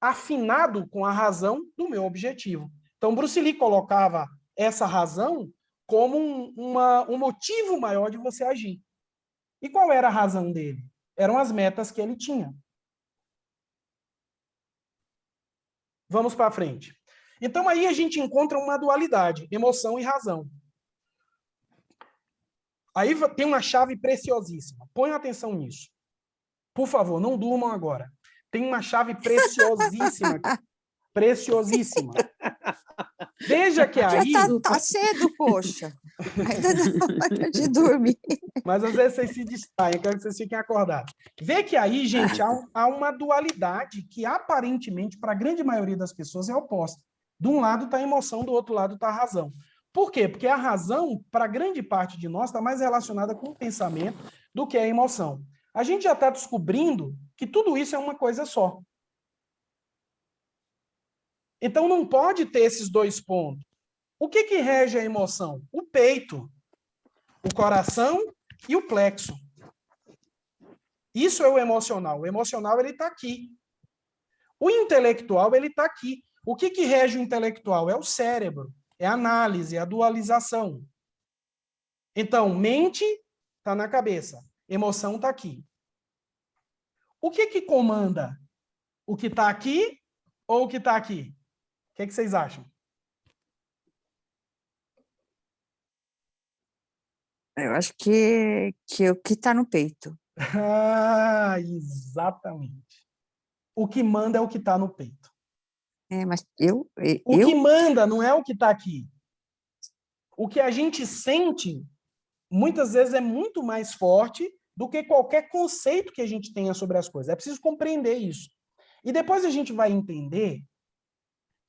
afinado com a razão do meu objetivo. Então, Bruce Lee colocava essa razão como um motivo maior de você agir. E qual era a razão dele? Eram as metas que ele tinha. Vamos para frente. Então, aí a gente encontra uma dualidade, emoção e razão. Aí tem uma chave preciosíssima. Ponham atenção nisso. Por favor, não durmam agora. Tem uma chave preciosíssima aqui. Preciosíssima. Veja que aí... Já tá cedo, poxa. Ainda não é hora de dormir. Mas às vezes vocês se distraem, eu quero que vocês fiquem acordados. Vê que aí, gente, há uma dualidade que aparentemente, para a grande maioria das pessoas, é oposta. De um lado está a emoção, do outro lado está a razão. Por quê? Porque a razão, para grande parte de nós, está mais relacionada com o pensamento do que a emoção. A gente já está descobrindo que tudo isso é uma coisa só. Então, não pode ter esses 2 pontos. O que rege a emoção? O peito, o coração e o plexo. Isso é o emocional. O emocional, ele está aqui. O intelectual, ele está aqui. O que rege o intelectual? É o cérebro, é a análise, é a dualização. Então, mente está na cabeça, emoção está aqui. O que comanda? O que está aqui ou o que está aqui? O que vocês acham? Eu acho que o que está no peito. Exatamente. O que manda é o que está no peito. Mas O que manda não é o que está aqui. O que a gente sente, muitas vezes, é muito mais forte do que qualquer conceito que a gente tenha sobre as coisas. É preciso compreender isso. E depois a gente vai entender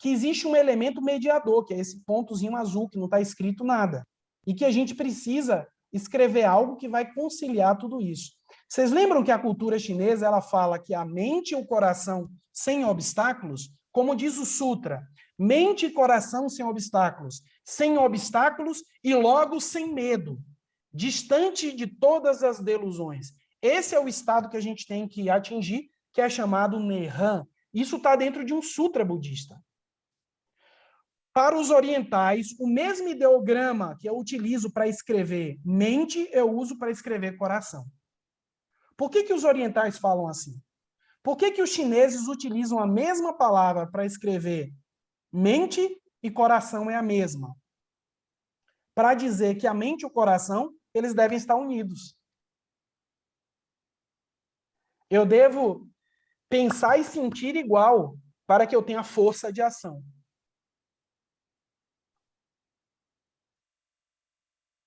que existe um elemento mediador, que é esse pontozinho azul, que não está escrito nada. E que a gente precisa escrever algo que vai conciliar tudo isso. Vocês lembram que a cultura chinesa ela fala que a mente e o coração sem obstáculos, como diz o Sutra, mente e coração sem obstáculos e logo sem medo, distante de todas as delusões. Esse é o estado que a gente tem que atingir, que é chamado Nirhan. Isso está dentro de um sutra budista. Para os orientais, o mesmo ideograma que eu utilizo para escrever mente, eu uso para escrever coração. Por que os orientais falam assim? Por que os chineses utilizam a mesma palavra para escrever mente e coração é a mesma? Para dizer que a mente e o coração, eles devem estar unidos. Eu devo pensar e sentir igual para que eu tenha força de ação.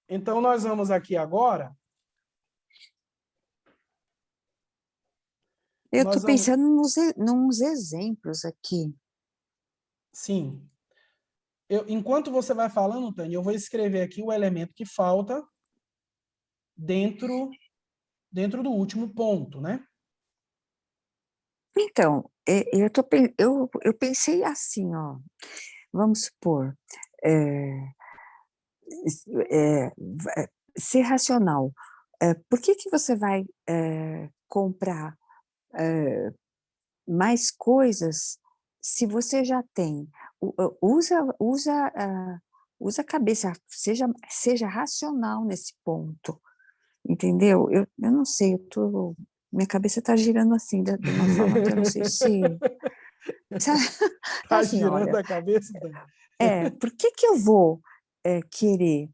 Então, nós vamos aqui agora... Eu estou pensando nos exemplos aqui. Sim. Enquanto você vai falando, Tânia, eu vou escrever aqui o elemento que falta dentro do último ponto, né? Então, eu pensei assim, ó, vamos supor, ser racional. Por que você vai comprar mais coisas se você já tem? Usa a cabeça, seja racional nesse ponto, entendeu? Eu não sei, minha cabeça está girando assim, de uma forma que eu não sei se... Tá assim, girando olha, a cabeça, Dani? por que eu vou querer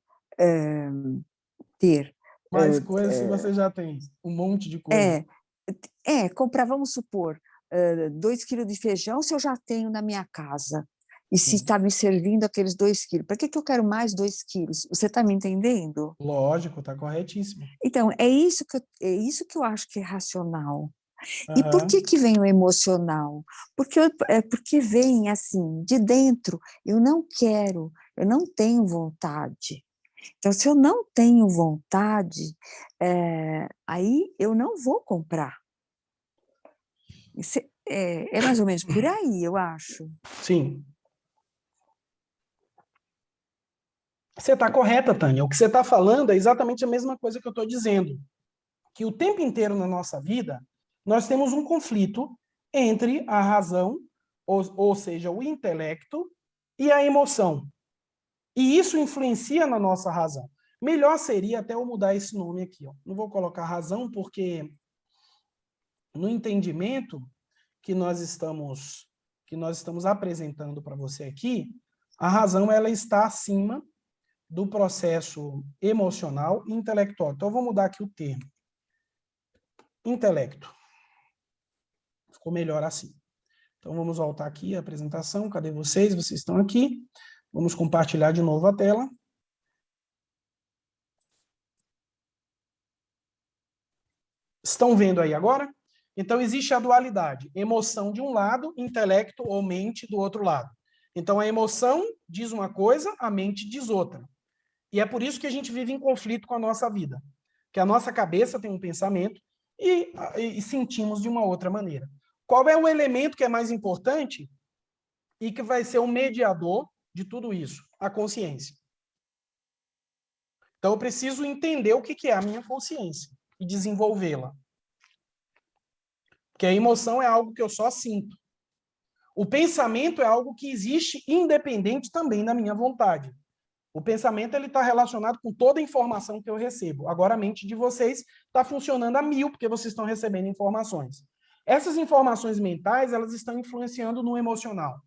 ter... Mais coisas se você já tem um monte de coisa. comprar, vamos supor, 2 quilos de feijão se eu já tenho na minha casa. E se está me servindo aqueles 2 quilos. Para que eu quero mais 2 quilos? Você está me entendendo? Lógico, tá corretíssimo. Então, é isso que eu acho que é racional. E por Aham. que vem o emocional? Porque vem assim, de dentro. Eu não quero, eu não tenho vontade. Então, se eu não tenho vontade, aí eu não vou comprar. É mais ou menos por aí, eu acho. Sim. Você está correta, Tânia. O que você está falando é exatamente a mesma coisa que eu estou dizendo. Que o tempo inteiro na nossa vida, nós temos um conflito entre a razão, ou seja, o intelecto, e a emoção. E isso influencia na nossa razão. Melhor seria até eu mudar esse nome aqui. Ó. Não vou colocar razão, porque no entendimento que nós estamos apresentando para você aqui, a razão ela está acima do processo emocional e intelectual. Então, eu vou mudar aqui o termo. Intelecto. Ficou melhor assim. Então, vamos voltar aqui à apresentação. Cadê vocês? Vocês estão aqui. Vamos compartilhar de novo a tela. Estão vendo aí agora? Então, existe a dualidade. Emoção de um lado, intelecto ou mente do outro lado. Então, a emoção diz uma coisa, a mente diz outra. E é por isso que a gente vive em conflito com a nossa vida. Que a nossa cabeça tem um pensamento e sentimos de uma outra maneira. Qual é o elemento que é mais importante e que vai ser o mediador de tudo isso? A consciência. Então, eu preciso entender o que é a minha consciência e desenvolvê-la. Porque a emoção é algo que eu só sinto. O pensamento é algo que existe independente também da minha vontade. O pensamento está relacionado com toda a informação que eu recebo. Agora, a mente de vocês está funcionando a 1000, porque vocês estão recebendo informações. Essas informações mentais, elas estão influenciando no emocional.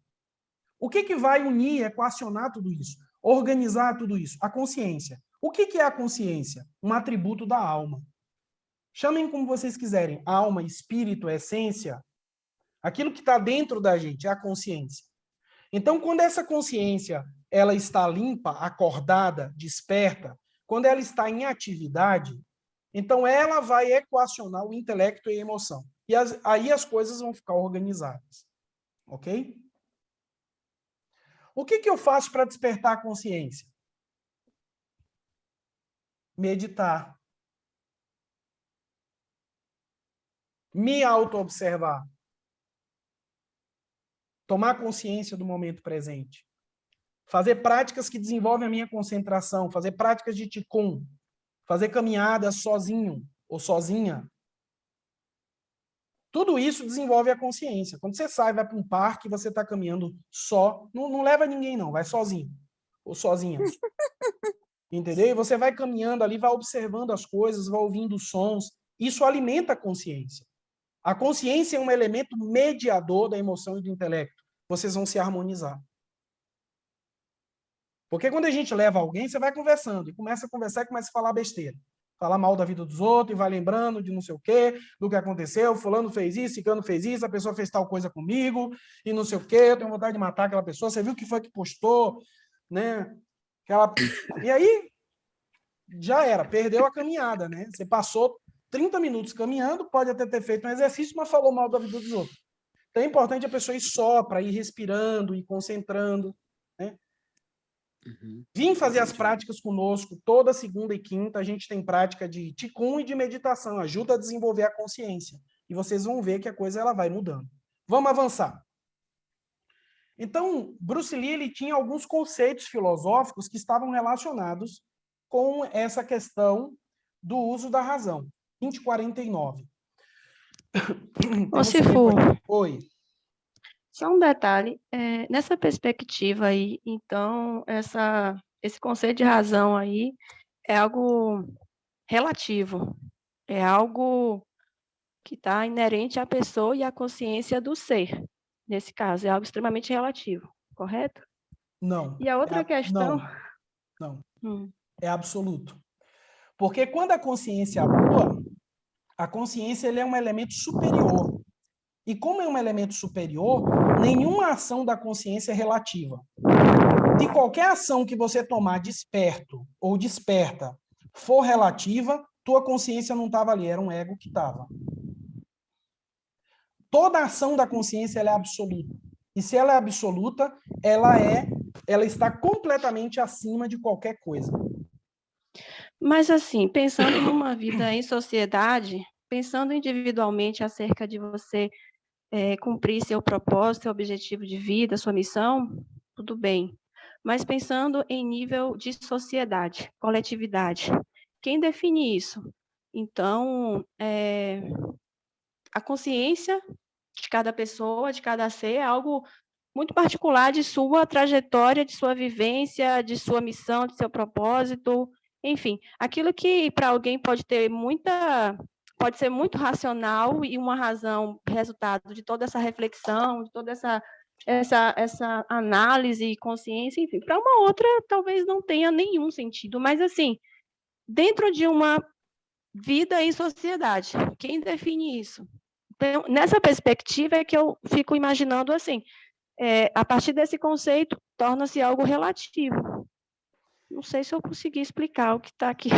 O que vai unir, equacionar tudo isso? Organizar tudo isso? A consciência. O que é a consciência? Um atributo da alma. Chamem como vocês quiserem. Alma, espírito, essência. Aquilo que está dentro da gente é a consciência. Então, quando essa consciência ela está limpa, acordada, desperta, quando ela está em atividade, então ela vai equacionar o intelecto e a emoção. E aí as coisas vão ficar organizadas. Ok? O que eu faço para despertar a consciência? Meditar. Me auto-observar. Tomar consciência do momento presente. Fazer práticas que desenvolvem a minha concentração, fazer práticas de Qigong, fazer caminhadas sozinho ou sozinha. Tudo isso desenvolve a consciência. Quando você sai, vai para um parque, você está caminhando só, não leva ninguém não, vai sozinho ou sozinha. Entendeu? E você vai caminhando ali, vai observando as coisas, vai ouvindo sons. Isso alimenta a consciência. A consciência é um elemento mediador da emoção e do intelecto. Vocês vão se harmonizar. Porque quando a gente leva alguém, você vai conversando, e começa a conversar e começa a falar besteira. Falar mal da vida dos outros, e vai lembrando de não sei o quê, do que aconteceu, fulano fez isso, ciclano fez isso, a pessoa fez tal coisa comigo, e não sei o quê, eu tenho vontade de matar aquela pessoa, você viu o que foi que postou, né? E aí, já era, perdeu a caminhada, né? Você passou 30 minutos caminhando, pode até ter feito um exercício, mas falou mal da vida dos outros. Então é importante a pessoa ir só, para ir respirando, ir concentrando, né? Vim fazer as práticas conosco, toda segunda e quinta, a gente tem prática de Qigong e de meditação, ajuda a desenvolver a consciência. E vocês vão ver que a coisa ela vai mudando. Vamos avançar. Então, Bruce Lee ele tinha alguns conceitos filosóficos que estavam relacionados com essa questão do uso da razão. 2049. Ô, Cifu, Oi. só um detalhe, nessa perspectiva aí, então, esse conceito de razão aí é algo relativo, é algo que está inerente à pessoa e à consciência do ser. Nesse caso, é algo extremamente relativo, correto? Não. E a outra questão... Não. Hum. É absoluto. Porque quando a consciência atua, a consciência ele é um elemento superior. E como é um elemento superior, nenhuma ação da consciência é relativa. Se qualquer ação que você tomar desperto ou desperta for relativa, tua consciência não estava ali, era um ego que estava. Toda ação da consciência ela é absoluta. E se ela é absoluta, ela está completamente acima de qualquer coisa. Mas, assim, pensando numa vida em sociedade, pensando individualmente acerca de você cumprir seu propósito, seu objetivo de vida, sua missão, tudo bem. Mas pensando em nível de sociedade, coletividade, quem define isso? Então, a consciência de cada pessoa, de cada ser, é algo muito particular de sua trajetória, de sua vivência, de sua missão, de seu propósito, enfim, aquilo que para alguém pode ser muito racional e uma razão, resultado de toda essa reflexão, de toda essa análise e consciência, enfim, para uma outra talvez não tenha nenhum sentido, mas assim, dentro de uma vida em sociedade, quem define isso? Então, nessa perspectiva é que eu fico imaginando assim, a partir desse conceito, torna-se algo relativo. Não sei se eu consegui explicar o que está aqui.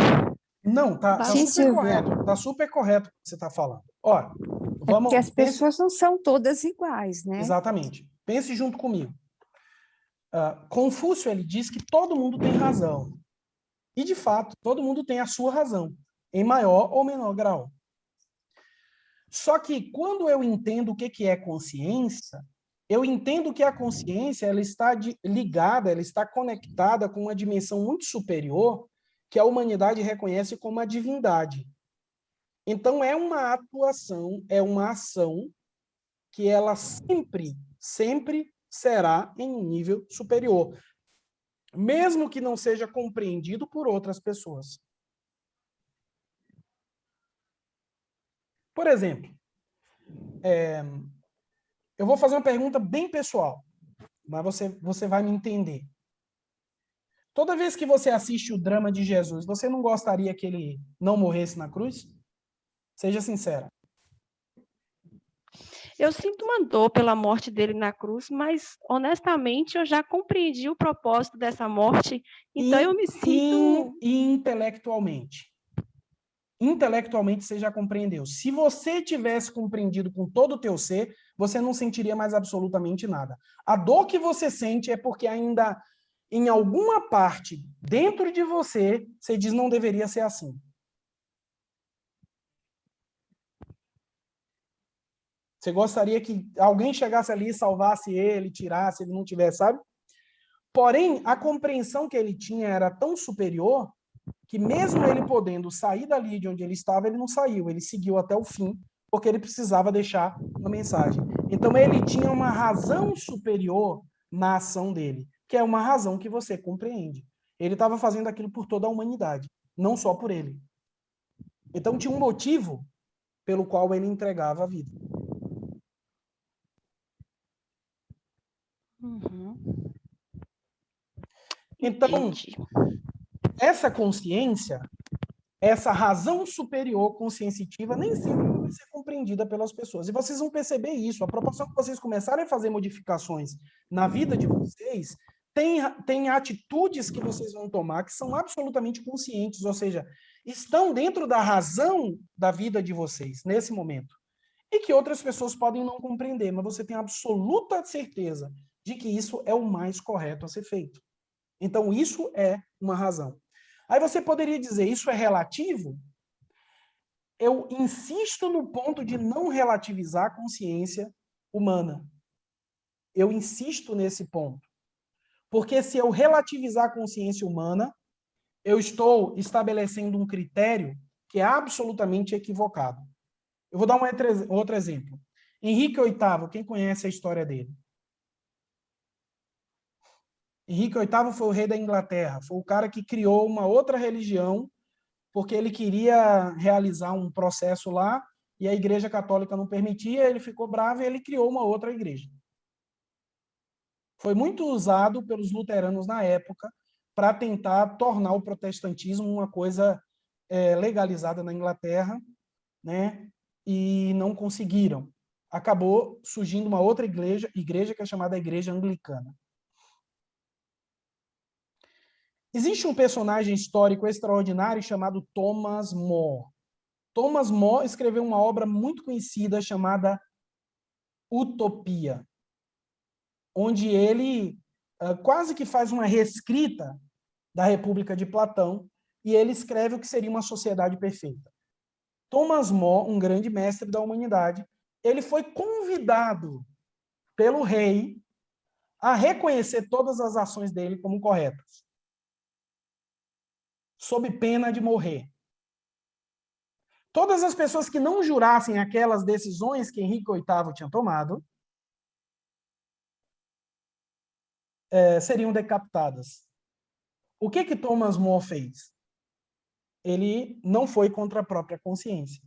Não, tá Sim, super Silvia. correto. Tá super correto o que você está falando. Olha, É vamos... porque as pessoas não são todas iguais, né? Exatamente. Pense junto comigo. Confúcio, ele diz que todo mundo tem razão. E, de fato, todo mundo tem a sua razão, em maior ou menor grau. Só que, quando eu entendo o que é consciência, eu entendo que a consciência ela está ligada, ela está conectada com uma dimensão muito superior que a humanidade reconhece como a divindade. Então, é uma atuação, é uma ação que ela sempre será em um nível superior, mesmo que não seja compreendido por outras pessoas. Por exemplo, eu vou fazer uma pergunta bem pessoal, mas você vai me entender. Toda vez que você assiste o drama de Jesus, você não gostaria que ele não morresse na cruz? Seja sincera. Eu sinto uma dor pela morte dele na cruz, mas, honestamente, eu já compreendi o propósito dessa morte, então eu me sinto... Intelectualmente. Intelectualmente você já compreendeu. Se você tivesse compreendido com todo o teu ser, você não sentiria mais absolutamente nada. A dor que você sente é porque ainda em alguma parte dentro de você, você diz não deveria ser assim. Você gostaria que alguém chegasse ali e salvasse ele, tirasse, ele não tivesse, sabe? Porém, a compreensão que ele tinha era tão superior que mesmo ele podendo sair dali de onde ele estava, ele não saiu, ele seguiu até o fim, porque ele precisava deixar uma mensagem. Então, ele tinha uma razão superior na ação dele, que é uma razão que você compreende. Ele estava fazendo aquilo por toda a humanidade, não só por ele. Então, tinha um motivo pelo qual ele entregava a vida. Uhum. Então, Entendi. essa consciência, essa razão superior consciencitiva nem sempre vai ser compreendida pelas pessoas. E vocês vão perceber isso. A proporção que vocês começarem a fazer modificações na vida de vocês, tem atitudes que vocês vão tomar que são absolutamente conscientes, ou seja, estão dentro da razão da vida de vocês, nesse momento. E que outras pessoas podem não compreender, mas você tem absoluta certeza de que isso é o mais correto a ser feito. Então, isso é uma razão. Aí você poderia dizer, isso é relativo? Eu insisto no ponto de não relativizar a consciência humana. Eu insisto nesse ponto. Porque se eu relativizar a consciência humana, eu estou estabelecendo um critério que é absolutamente equivocado. Eu vou dar outro exemplo. Henrique VIII, quem conhece a história dele? Henrique VIII foi o rei da Inglaterra, foi o cara que criou uma outra religião, porque ele queria realizar um processo lá, e a Igreja Católica não permitia, ele ficou bravo e ele criou uma outra igreja. Foi muito usado pelos luteranos na época para tentar tornar o protestantismo uma coisa legalizada na Inglaterra, né? E não conseguiram. Acabou surgindo uma outra igreja que é chamada Igreja Anglicana. Existe um personagem histórico extraordinário chamado Thomas More. Thomas More escreveu uma obra muito conhecida chamada Utopia, onde ele quase que faz uma reescrita da República de Platão, e ele escreve o que seria uma sociedade perfeita. Thomas More, um grande mestre da humanidade, ele foi convidado pelo rei a reconhecer todas as ações dele como corretas, sob pena de morrer. Todas as pessoas que não jurassem aquelas decisões que Henrique VIII tinha tomado seriam decapitadas. O que Thomas More fez? Ele não foi contra a própria consciência.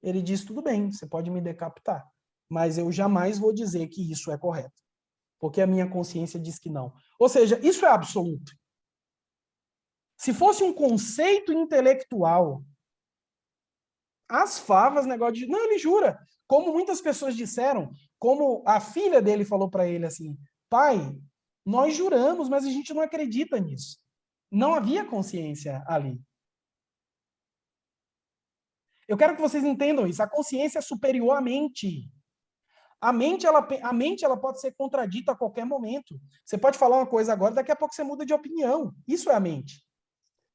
Ele disse, tudo bem, você pode me decapitar, mas eu jamais vou dizer que isso é correto, porque a minha consciência diz que não. Ou seja, isso é absoluto. Se fosse um conceito intelectual, as favas, negócio de... Não, ele jura. Como muitas pessoas disseram, como a filha dele falou para ele assim, pai, nós juramos, mas a gente não acredita nisso. Não havia consciência ali. Eu quero que vocês entendam isso. A consciência é superior à mente. A mente ela pode ser contradita a qualquer momento. Você pode falar uma coisa agora, daqui a pouco você muda de opinião. Isso é a mente.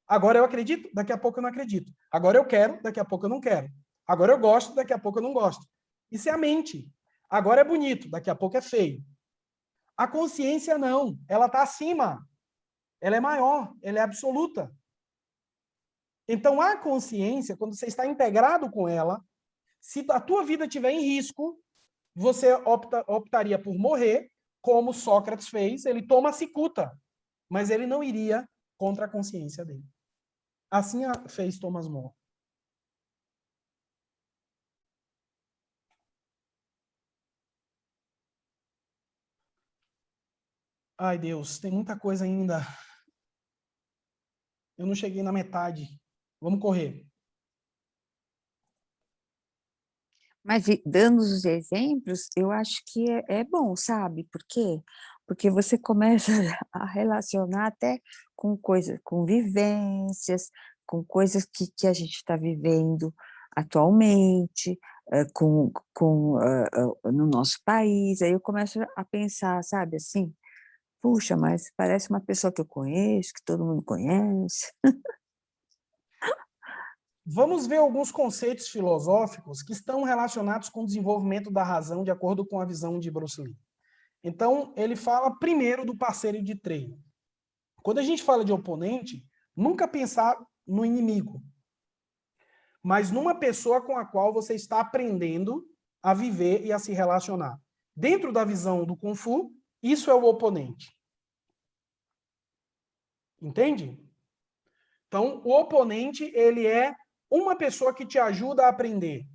Agora eu acredito, daqui a pouco eu não acredito. Agora eu quero, daqui a pouco eu não quero. Agora eu gosto, daqui a pouco eu não gosto. Isso é a mente. Agora é bonito, daqui a pouco é feio. A consciência não, ela está acima. Ela é maior, ela é absoluta. Então a consciência, quando você está integrado com ela, se a tua vida estiver em risco, você optaria por morrer, como Sócrates fez, ele toma a cicuta, mas ele não iria contra a consciência dele. Assim fez Thomas More. Ai, Deus, tem muita coisa ainda. Eu não cheguei na metade. Vamos correr. Mas dando os exemplos, eu acho que é bom, sabe? Por quê? Porque você começa a relacionar até com coisas, com vivências, com coisas que a gente está vivendo atualmente, no nosso país. Aí eu começo a pensar, sabe, assim, puxa, mas parece uma pessoa que eu conheço, que todo mundo conhece. Vamos ver alguns conceitos filosóficos que estão relacionados com o desenvolvimento da razão, de acordo com a visão de Bruce Lee. Então, ele fala primeiro do parceiro de treino. Quando a gente fala de oponente, nunca pensar no inimigo, mas numa pessoa com a qual você está aprendendo a viver e a se relacionar. Dentro da visão do Kung Fu, isso é o oponente. Entende? Então, o oponente, ele é uma pessoa que te ajuda a aprender.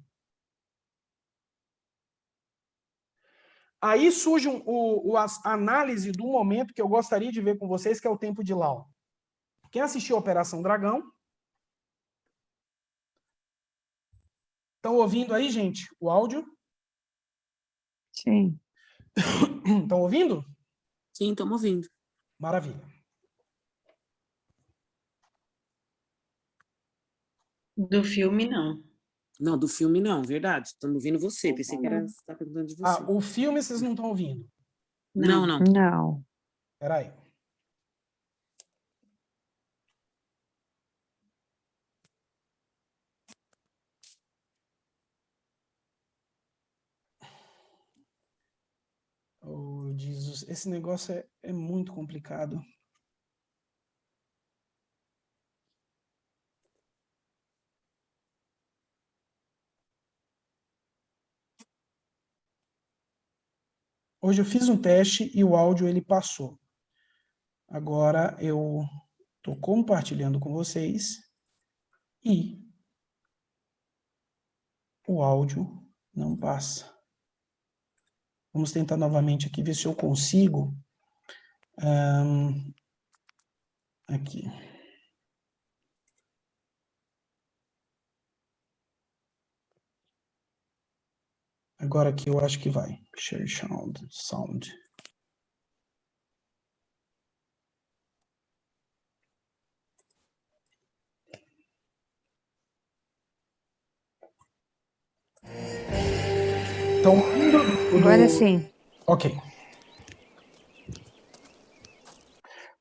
Aí surge a análise do momento que eu gostaria de ver com vocês, que é o tempo de Lau. Quem assistiu a Operação Dragão? Estão ouvindo aí, gente, o áudio? Sim. Estão ouvindo? Sim, estamos ouvindo. Maravilha. Do filme, não. Não, do filme não, verdade. Estamos ouvindo você. Pensei que era você tá perguntando de você. O filme vocês não estão ouvindo. Não, não. Não. Espera aí. Oh, Jesus, esse negócio é muito complicado. Hoje eu fiz um teste e o áudio ele passou. Agora eu estou compartilhando com vocês e o áudio não passa. Vamos tentar novamente aqui, ver se eu consigo. Aqui. Agora aqui eu acho que vai. Share sound. Então, Agora sim. Ok.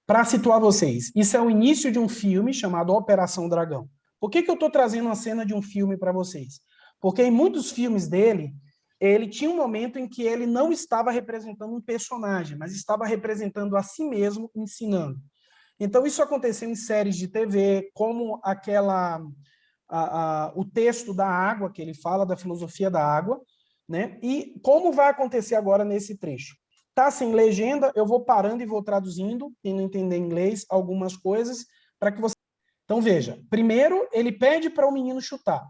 Para situar vocês, isso é o início de um filme chamado Operação Dragão. Por que eu estou trazendo uma cena de um filme para vocês? Porque em muitos filmes dele, ele tinha um momento em que ele não estava representando um personagem, mas estava representando a si mesmo, ensinando. Então, isso aconteceu em séries de TV, como o texto da água, que ele fala da filosofia da água, né? E como vai acontecer agora nesse trecho? Tá sem legenda, eu vou parando e vou traduzindo, quem não entender inglês, algumas coisas, para que você... Então, veja, primeiro ele pede para o menino chutar.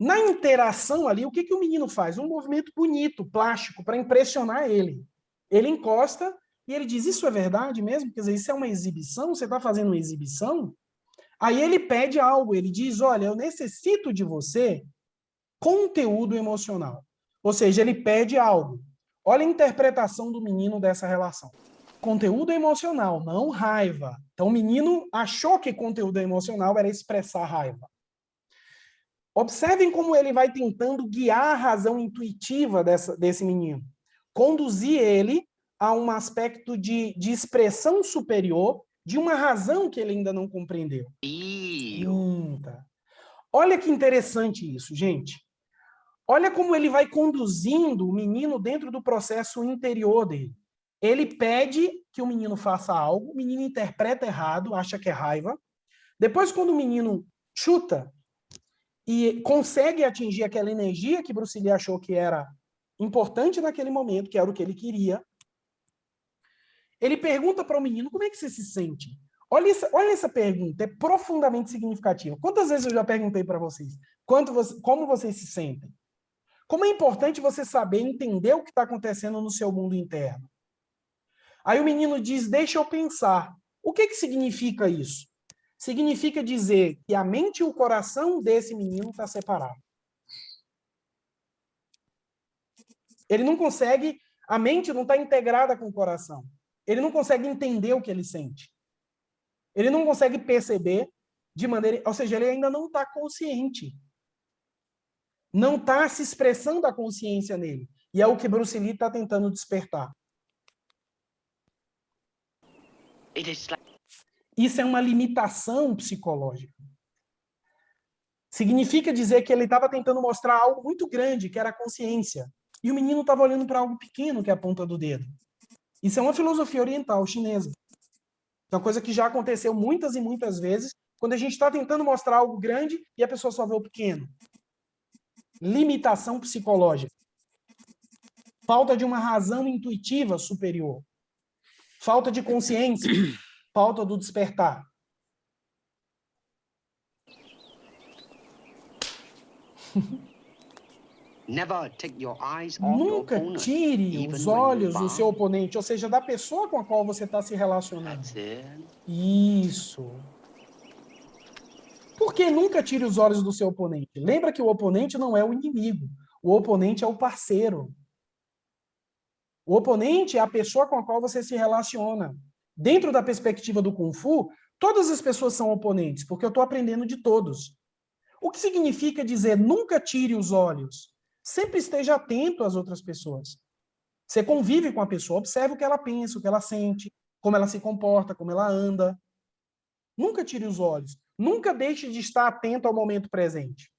Na interação ali, o que o menino faz? Um movimento bonito, plástico, para impressionar ele. Ele encosta e ele diz, isso é verdade mesmo? Quer dizer, isso é uma exibição? Você está fazendo uma exibição? Aí ele pede algo, ele diz, olha, eu necessito de você conteúdo emocional. Ou seja, ele pede algo. Olha a interpretação do menino dessa relação. Conteúdo emocional, não raiva. Então, o menino achou que conteúdo emocional era expressar raiva. Observem como ele vai tentando guiar a razão intuitiva desse menino. Conduzir ele a um aspecto de expressão superior de uma razão que ele ainda não compreendeu. Tá. Olha que interessante isso, gente. Olha como ele vai conduzindo o menino dentro do processo interior dele. Ele pede que o menino faça algo, o menino interpreta errado, acha que é raiva. Depois, quando o menino chuta e consegue atingir aquela energia que Bruce Lee achou que era importante naquele momento, que era o que ele queria, ele pergunta para o menino, como é que você se sente? Olha essa pergunta, é profundamente significativa. Quantas vezes eu já perguntei para vocês? Como vocês se sentem? Como é importante você saber entender o que está acontecendo no seu mundo interno. Aí o menino diz, deixa eu pensar. O que significa isso? Significa dizer que a mente e o coração desse menino estão separados. Ele não consegue, a mente não está integrada com o coração. Ele não consegue entender o que ele sente. Ele não consegue perceber de maneira... Ou seja, ele ainda não está consciente. Não está se expressando a consciência nele. E é o que Bruce Lee está tentando despertar. Isso é uma limitação psicológica. Significa dizer que ele estava tentando mostrar algo muito grande, que era a consciência. E o menino estava olhando para algo pequeno, que é a ponta do dedo. Isso é uma filosofia oriental, chinesa. É uma coisa que já aconteceu muitas e muitas vezes, quando a gente está tentando mostrar algo grande e a pessoa só vê o pequeno. Limitação psicológica. Falta de uma razão intuitiva superior. Falta de consciência. Falta do despertar. Nunca tire os olhos do seu oponente, ou seja, da pessoa com a qual você está se relacionando. Isso. Por que nunca tire os olhos do seu oponente? Lembra que o oponente não é o inimigo. O oponente é o parceiro. O oponente é a pessoa com a qual você se relaciona. Dentro da perspectiva do Kung Fu, todas as pessoas são oponentes, porque eu estou aprendendo de todos. O que significa dizer nunca tire os olhos? Sempre esteja atento às outras pessoas. Você convive com a pessoa, observe o que ela pensa, o que ela sente, como ela se comporta, como ela anda. Nunca tire os olhos. Nunca deixe de estar atento ao momento presente.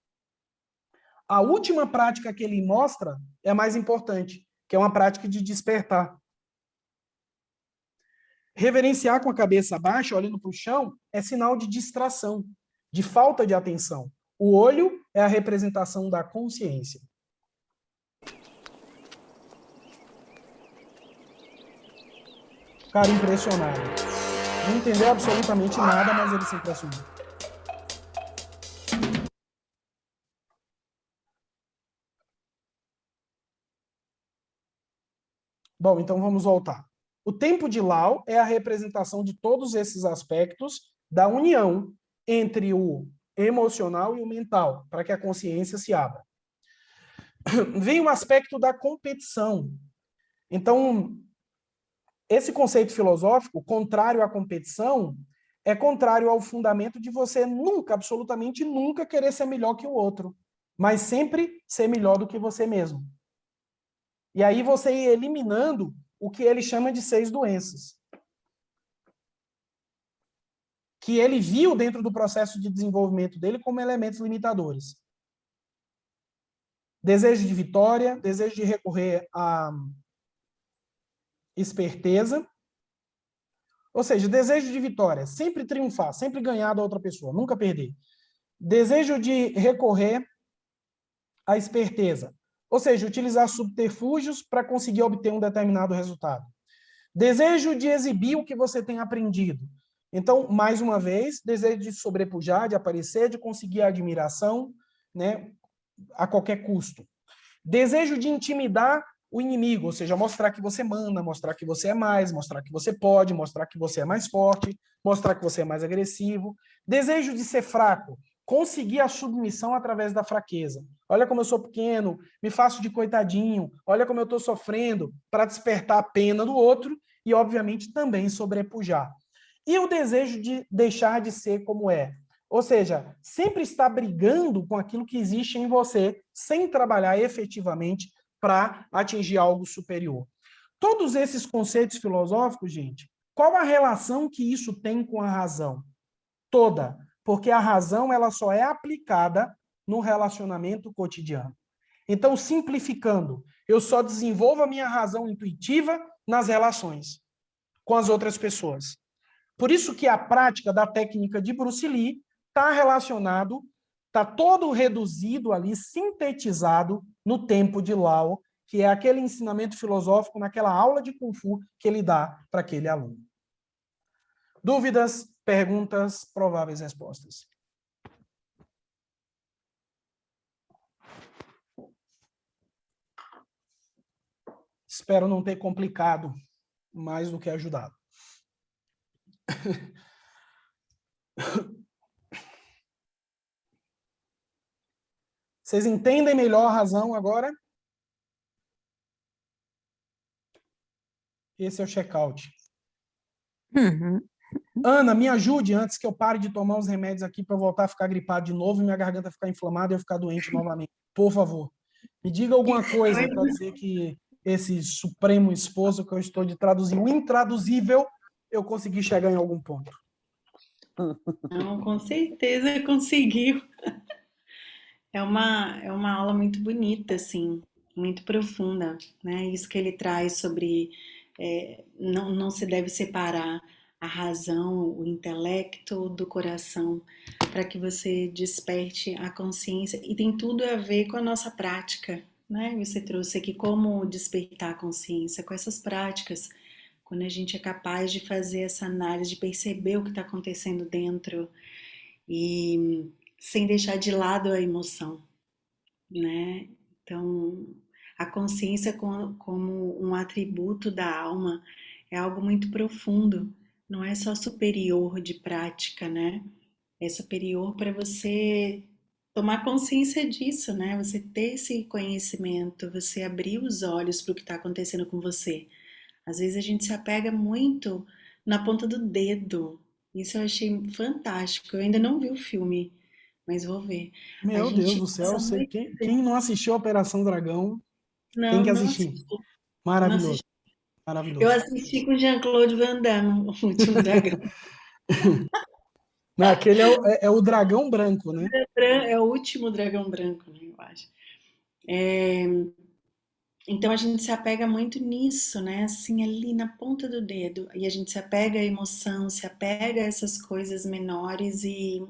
A última prática que ele mostra é a mais importante, que é uma prática de despertar. Reverenciar com a cabeça baixa, olhando para o chão, é sinal de distração, de falta de atenção. O olho é a representação da consciência. Cara, impressionado. Não entendeu absolutamente nada, mas ele se impressionou. Bom, então vamos voltar. O tempo de Lau é a representação de todos esses aspectos da união entre o emocional e o mental, para que a consciência se abra. Vem o aspecto da competição. Então, esse conceito filosófico, contrário à competição, é contrário ao fundamento de você nunca, absolutamente nunca, querer ser melhor que o outro, mas sempre ser melhor do que você mesmo. E aí você ir eliminando o que ele chama de 6 doenças, que ele viu dentro do processo de desenvolvimento dele como elementos limitadores. Desejo de vitória, desejo de recorrer à esperteza, ou seja, desejo de vitória, sempre triunfar, sempre ganhar da outra pessoa, nunca perder. Desejo de recorrer à esperteza, ou seja, utilizar subterfúgios para conseguir obter um determinado resultado. Desejo de exibir o que você tem aprendido. Então, mais uma vez, desejo de sobrepujar, de aparecer, de conseguir a admiração, né, a qualquer custo. Desejo de intimidar o inimigo, ou seja, mostrar que você manda, mostrar que você é mais, mostrar que você pode, mostrar que você é mais forte, mostrar que você é mais agressivo. Desejo de ser fraco, conseguir a submissão através da fraqueza. Olha como eu sou pequeno, me faço de coitadinho, olha como eu estou sofrendo, para despertar a pena do outro e, obviamente, também sobrepujar. E o desejo de deixar de ser como é. Ou seja, sempre está brigando com aquilo que existe em você, sem trabalhar efetivamente para atingir algo superior. Todos esses conceitos filosóficos, gente, qual a relação que isso tem com a razão? Toda. Porque a razão ela só é aplicada no relacionamento cotidiano. Então, simplificando, eu só desenvolvo a minha razão intuitiva nas relações com as outras pessoas. Por isso que a prática da técnica de Bruce Lee está relacionado, está todo reduzido ali, sintetizado no tempo de Lao, que é aquele ensinamento filosófico naquela aula de Kung Fu que ele dá para aquele aluno. Dúvidas, perguntas, prováveis respostas. Espero não ter complicado mais do que ajudado. Vocês entendem melhor a razão agora? Esse é o check-out. Uhum. Ana, me ajude antes que eu pare de tomar os remédios aqui para eu voltar a ficar gripado de novo e minha garganta ficar inflamada e eu ficar doente novamente. Por favor. Me diga alguma coisa para dizer que esse supremo esposo que eu estou de traduzir o intraduzível, eu consegui chegar em algum ponto. Não, com certeza conseguiu. É uma aula muito bonita, assim, muito profunda, né? Isso que ele traz sobre não se deve separar a razão, o intelecto do coração, para que você desperte a consciência. E tem tudo a ver com a nossa prática, né? Você trouxe aqui como despertar a consciência com essas práticas, quando a gente é capaz de fazer essa análise, de perceber o que está acontecendo dentro e sem deixar de lado a emoção, né? Então, a consciência como um atributo da alma é algo muito profundo, não é só superior de prática, né? É superior para você tomar consciência disso, né? Você ter esse conhecimento, você abrir os olhos para o que está acontecendo com você. Às vezes a gente se apega muito na ponta do dedo. Isso eu achei fantástico. Eu ainda não vi o filme, mas vou ver. A Meu Deus gente do céu, passa muito quem não assistiu a Operação Dragão tem Não, que não assistir. assisti, não Maravilhoso, assisti. Eu maravilhoso. assisti com Jean-Claude Van Damme, O Último Dragão. Não, aquele é o dragão branco, né? É o último dragão branco, né, eu acho. Então a gente se apega muito nisso, né? Assim, ali na ponta do dedo. E a gente se apega à emoção, se apega a essas coisas menores e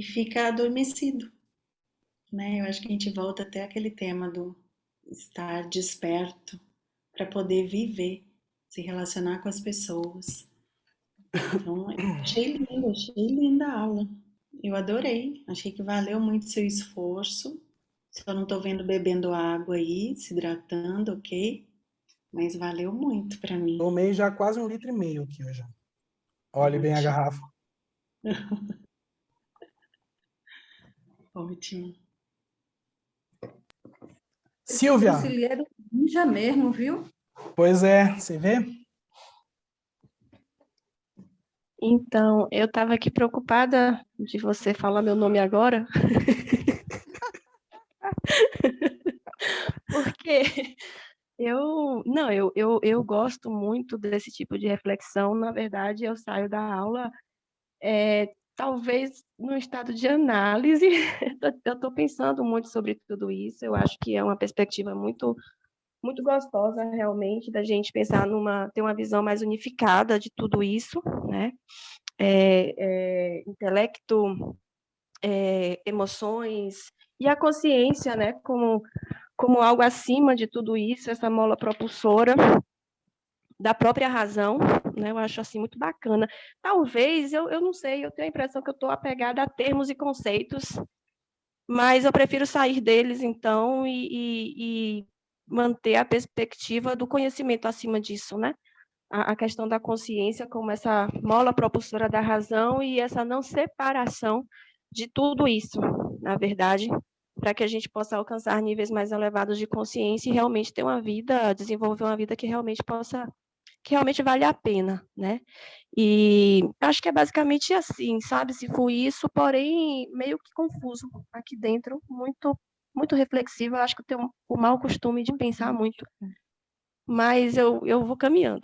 fica adormecido, né? Eu acho que a gente volta até aquele tema do estar desperto para poder viver. se relacionar com as pessoas. Então, achei linda a aula. Eu adorei. Achei que valeu muito seu esforço. Só não tô vendo bebendo água aí, se hidratando, ok? Mas valeu muito para mim. Tomei já quase 1,5 litro aqui hoje. Olhe bem a Ótimo. garrafa. Ótimo. Silvia, Conselheiro ninja mesmo, viu? pois é, você vê? Então, eu estava aqui preocupada de você falar meu nome agora, porque eu gosto muito desse tipo de reflexão. Na verdade, eu saio da aula, talvez num estado de análise. Eu estou pensando muito sobre tudo isso. Eu acho que é uma perspectiva muito, muito gostosa, realmente, da gente pensar ter uma visão mais unificada de tudo isso, né? Intelecto, emoções e a consciência, né, como algo acima de tudo isso, essa mola propulsora da própria razão, né? Eu acho assim muito bacana. Talvez, eu não sei, eu tenho a impressão que eu estou apegada a termos e conceitos, mas eu prefiro sair deles, então, e manter a perspectiva do conhecimento acima disso, né? A questão da consciência como essa mola propulsora da razão e essa não separação de tudo isso, na verdade, para que a gente possa alcançar níveis mais elevados de consciência e realmente ter uma vida, desenvolver uma vida que realmente vale a pena, né? E acho que é basicamente assim, sabe? Se for isso, porém meio que confuso aqui dentro, muito reflexivo. Eu acho que eu tenho o mau costume de pensar muito, mas eu vou caminhando.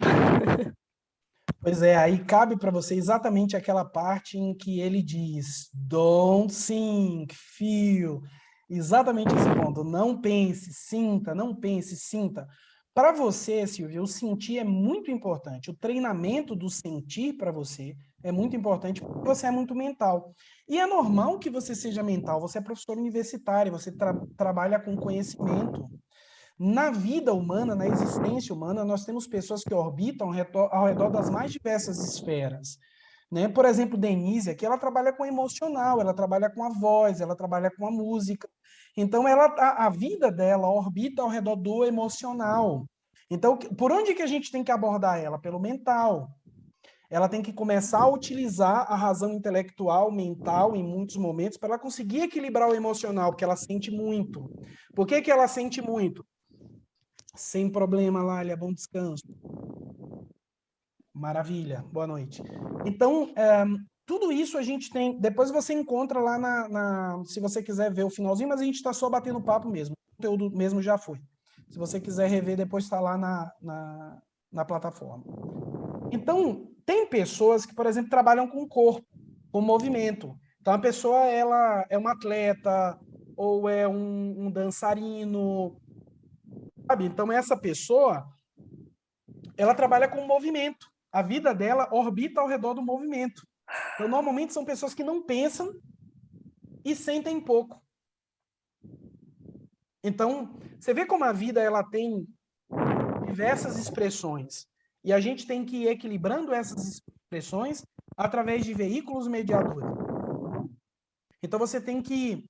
Pois é, aí cabe para você exatamente aquela parte em que ele diz don't think, feel. Exatamente esse ponto. Não pense, sinta, não pense, sinta. Para você, Silvia, o sentir é muito importante. O treinamento do sentir para você é muito importante porque você é muito mental. E é normal que você seja mental. Você é professor universitário, você trabalha com conhecimento. Na vida humana, na existência humana, nós temos pessoas que orbitam ao redor das mais diversas esferas. Né? Por exemplo, Denise, aqui ela trabalha com emocional, ela trabalha com a voz, ela trabalha com a música. Então, a vida dela orbita ao redor do emocional. Então, por onde que a gente tem que abordar ela? Pelo mental. Ela tem que começar a utilizar a razão intelectual, mental, em muitos momentos, para ela conseguir equilibrar o emocional, porque ela sente muito. Por que que ela sente muito? Sem problema, Lália, bom descanso. Maravilha, boa noite. Então, tudo isso a gente tem... Depois você encontra lá se você quiser ver o finalzinho, mas a gente está só batendo papo mesmo. O conteúdo mesmo já foi. Se você quiser rever, depois está lá na plataforma. Então, tem pessoas que, por exemplo, trabalham com o corpo, com movimento. Então, a pessoa ela é uma atleta ou é um dançarino, sabe? Então, essa pessoa, ela trabalha com movimento. A vida dela orbita ao redor do movimento. Então, normalmente, são pessoas que não pensam e sentem pouco. Então, você vê como a vida ela tem diversas expressões. E a gente tem que ir equilibrando essas expressões através de veículos mediadores. Então, você tem que...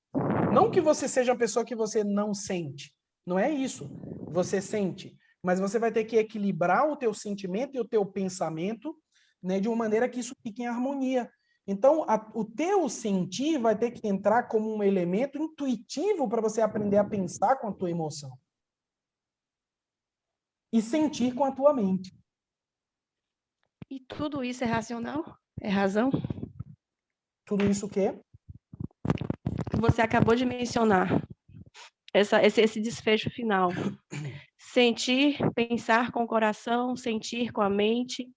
Não que você seja uma pessoa que você não sente. Não é isso. Você sente. Mas você vai ter que equilibrar o teu sentimento e o teu pensamento, né, de uma maneira que isso fique em harmonia. Então, o teu sentir vai ter que entrar como um elemento intuitivo para você aprender a pensar com a tua emoção. E sentir com a tua mente. E tudo isso é racional? É razão? Tudo isso o quê? Que você acabou de mencionar. Esse desfecho final. Sentir, pensar com o coração, sentir com a mente.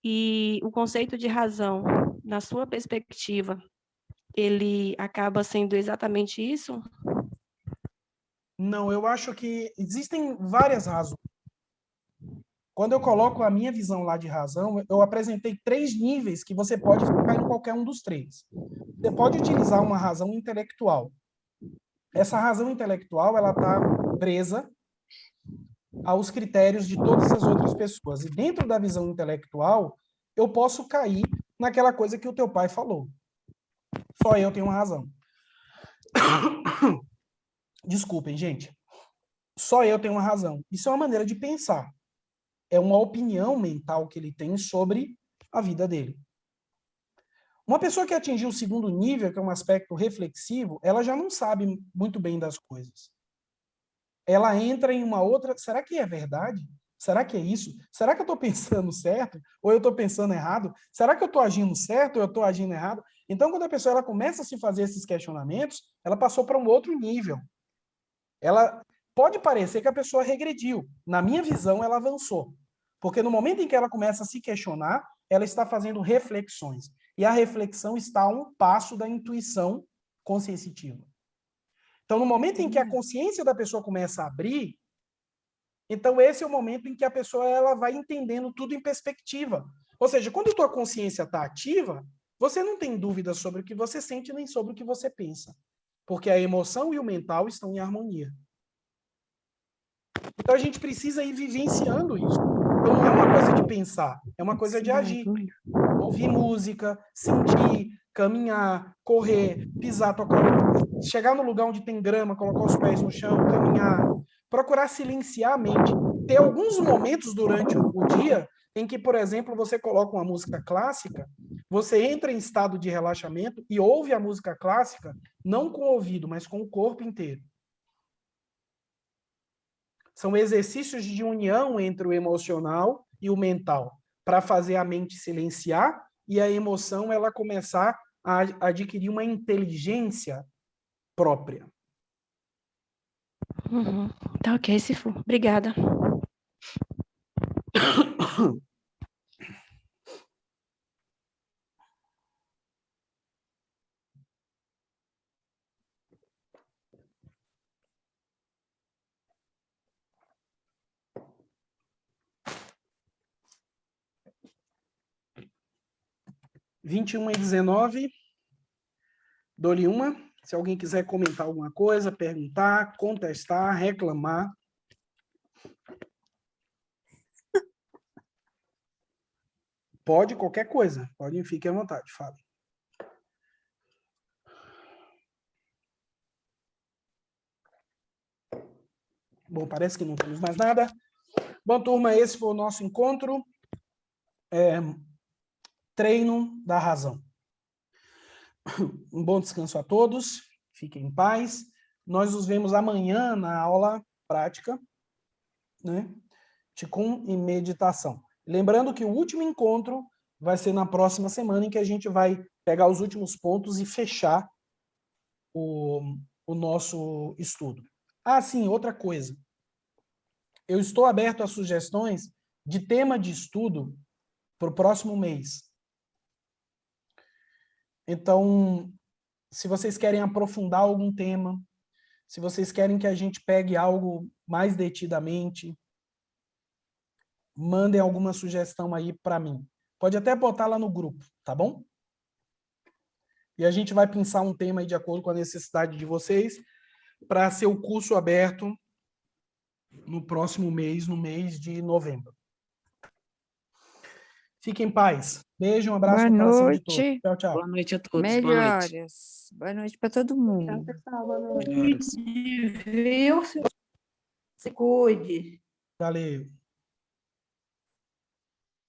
E o conceito de razão, na sua perspectiva, ele acaba sendo exatamente isso? Não, eu acho que existem várias razões. Quando eu coloco a minha visão lá de razão, eu apresentei 3 níveis que você pode focar em qualquer um dos 3. Você pode utilizar uma razão intelectual. Essa razão intelectual, ela está presa aos critérios de todas as outras pessoas. E dentro da visão intelectual, eu posso cair naquela coisa que o teu pai falou. Só eu tenho razão. Desculpem, gente. Só eu tenho uma razão. Isso é uma maneira de pensar. É uma opinião mental que ele tem sobre a vida dele. Uma pessoa que atingiu o segundo nível, que é um aspecto reflexivo, ela já não sabe muito bem das coisas. Ela entra em uma outra... Será que é verdade? Será que é isso? Será que eu estou pensando certo? Ou eu estou pensando errado? Será que eu estou agindo certo ou eu estou agindo errado? Então, quando a pessoa ela começa a se fazer esses questionamentos, ela passou para um outro nível. Ela pode parecer que a pessoa regrediu. Na minha visão, ela avançou. Porque no momento em que ela começa a se questionar, ela está fazendo reflexões. E a reflexão está a um passo da intuição conscienciativa. Então, no momento em que a consciência da pessoa começa a abrir, então esse é o momento em que a pessoa ela vai entendendo tudo em perspectiva. Ou seja, quando a tua consciência está ativa, você não tem dúvida sobre o que você sente nem sobre o que você pensa. Porque a emoção e o mental estão em harmonia. Então a gente precisa ir vivenciando isso. Então não é uma coisa de pensar, é uma coisa de agir. Ouvir música, sentir, caminhar, correr, pisar, tocar, chegar no lugar onde tem grama, colocar os pés no chão, caminhar, procurar silenciar a mente. Ter alguns momentos durante o dia em que, por exemplo, você coloca uma música clássica, você entra em estado de relaxamento e ouve a música clássica, não com o ouvido, mas com o corpo inteiro. São exercícios de união entre o emocional e o mental, para fazer a mente silenciar e a emoção ela começar a adquirir uma inteligência própria. Uhum. Tá ok, Sifu. Obrigada. (21 e 19). Dou-lhe uma. Se alguém quiser comentar alguma coisa, perguntar, contestar, reclamar. Pode qualquer coisa. Pode, fique à vontade, fale. Bom, parece que não temos mais nada. Bom, turma, esse foi o nosso encontro. Treino da razão. Um bom descanso a todos. Fiquem em paz. Nós nos vemos amanhã na aula prática, né? Qigong e meditação. Lembrando que o último encontro vai ser na próxima semana, em que a gente vai pegar os últimos pontos e fechar o nosso estudo. Ah, sim, outra coisa. Eu estou aberto a sugestões de tema de estudo para o próximo mês. Então, se vocês querem aprofundar algum tema, se vocês querem que a gente pegue algo mais detidamente, mandem alguma sugestão aí para mim. Pode até botar lá no grupo, tá bom? E a gente vai pensar um tema aí de acordo com a necessidade de vocês para ser o curso aberto no próximo mês, no mês de novembro. Fiquem em paz. Beijo, um abraço no coração de todos. Tchau, tchau. Boa noite a todos. Melhoras. Boa noite para todo mundo. Tchau, pessoal. Boa noite. Melhoras. Viu? Se cuide. Valeu.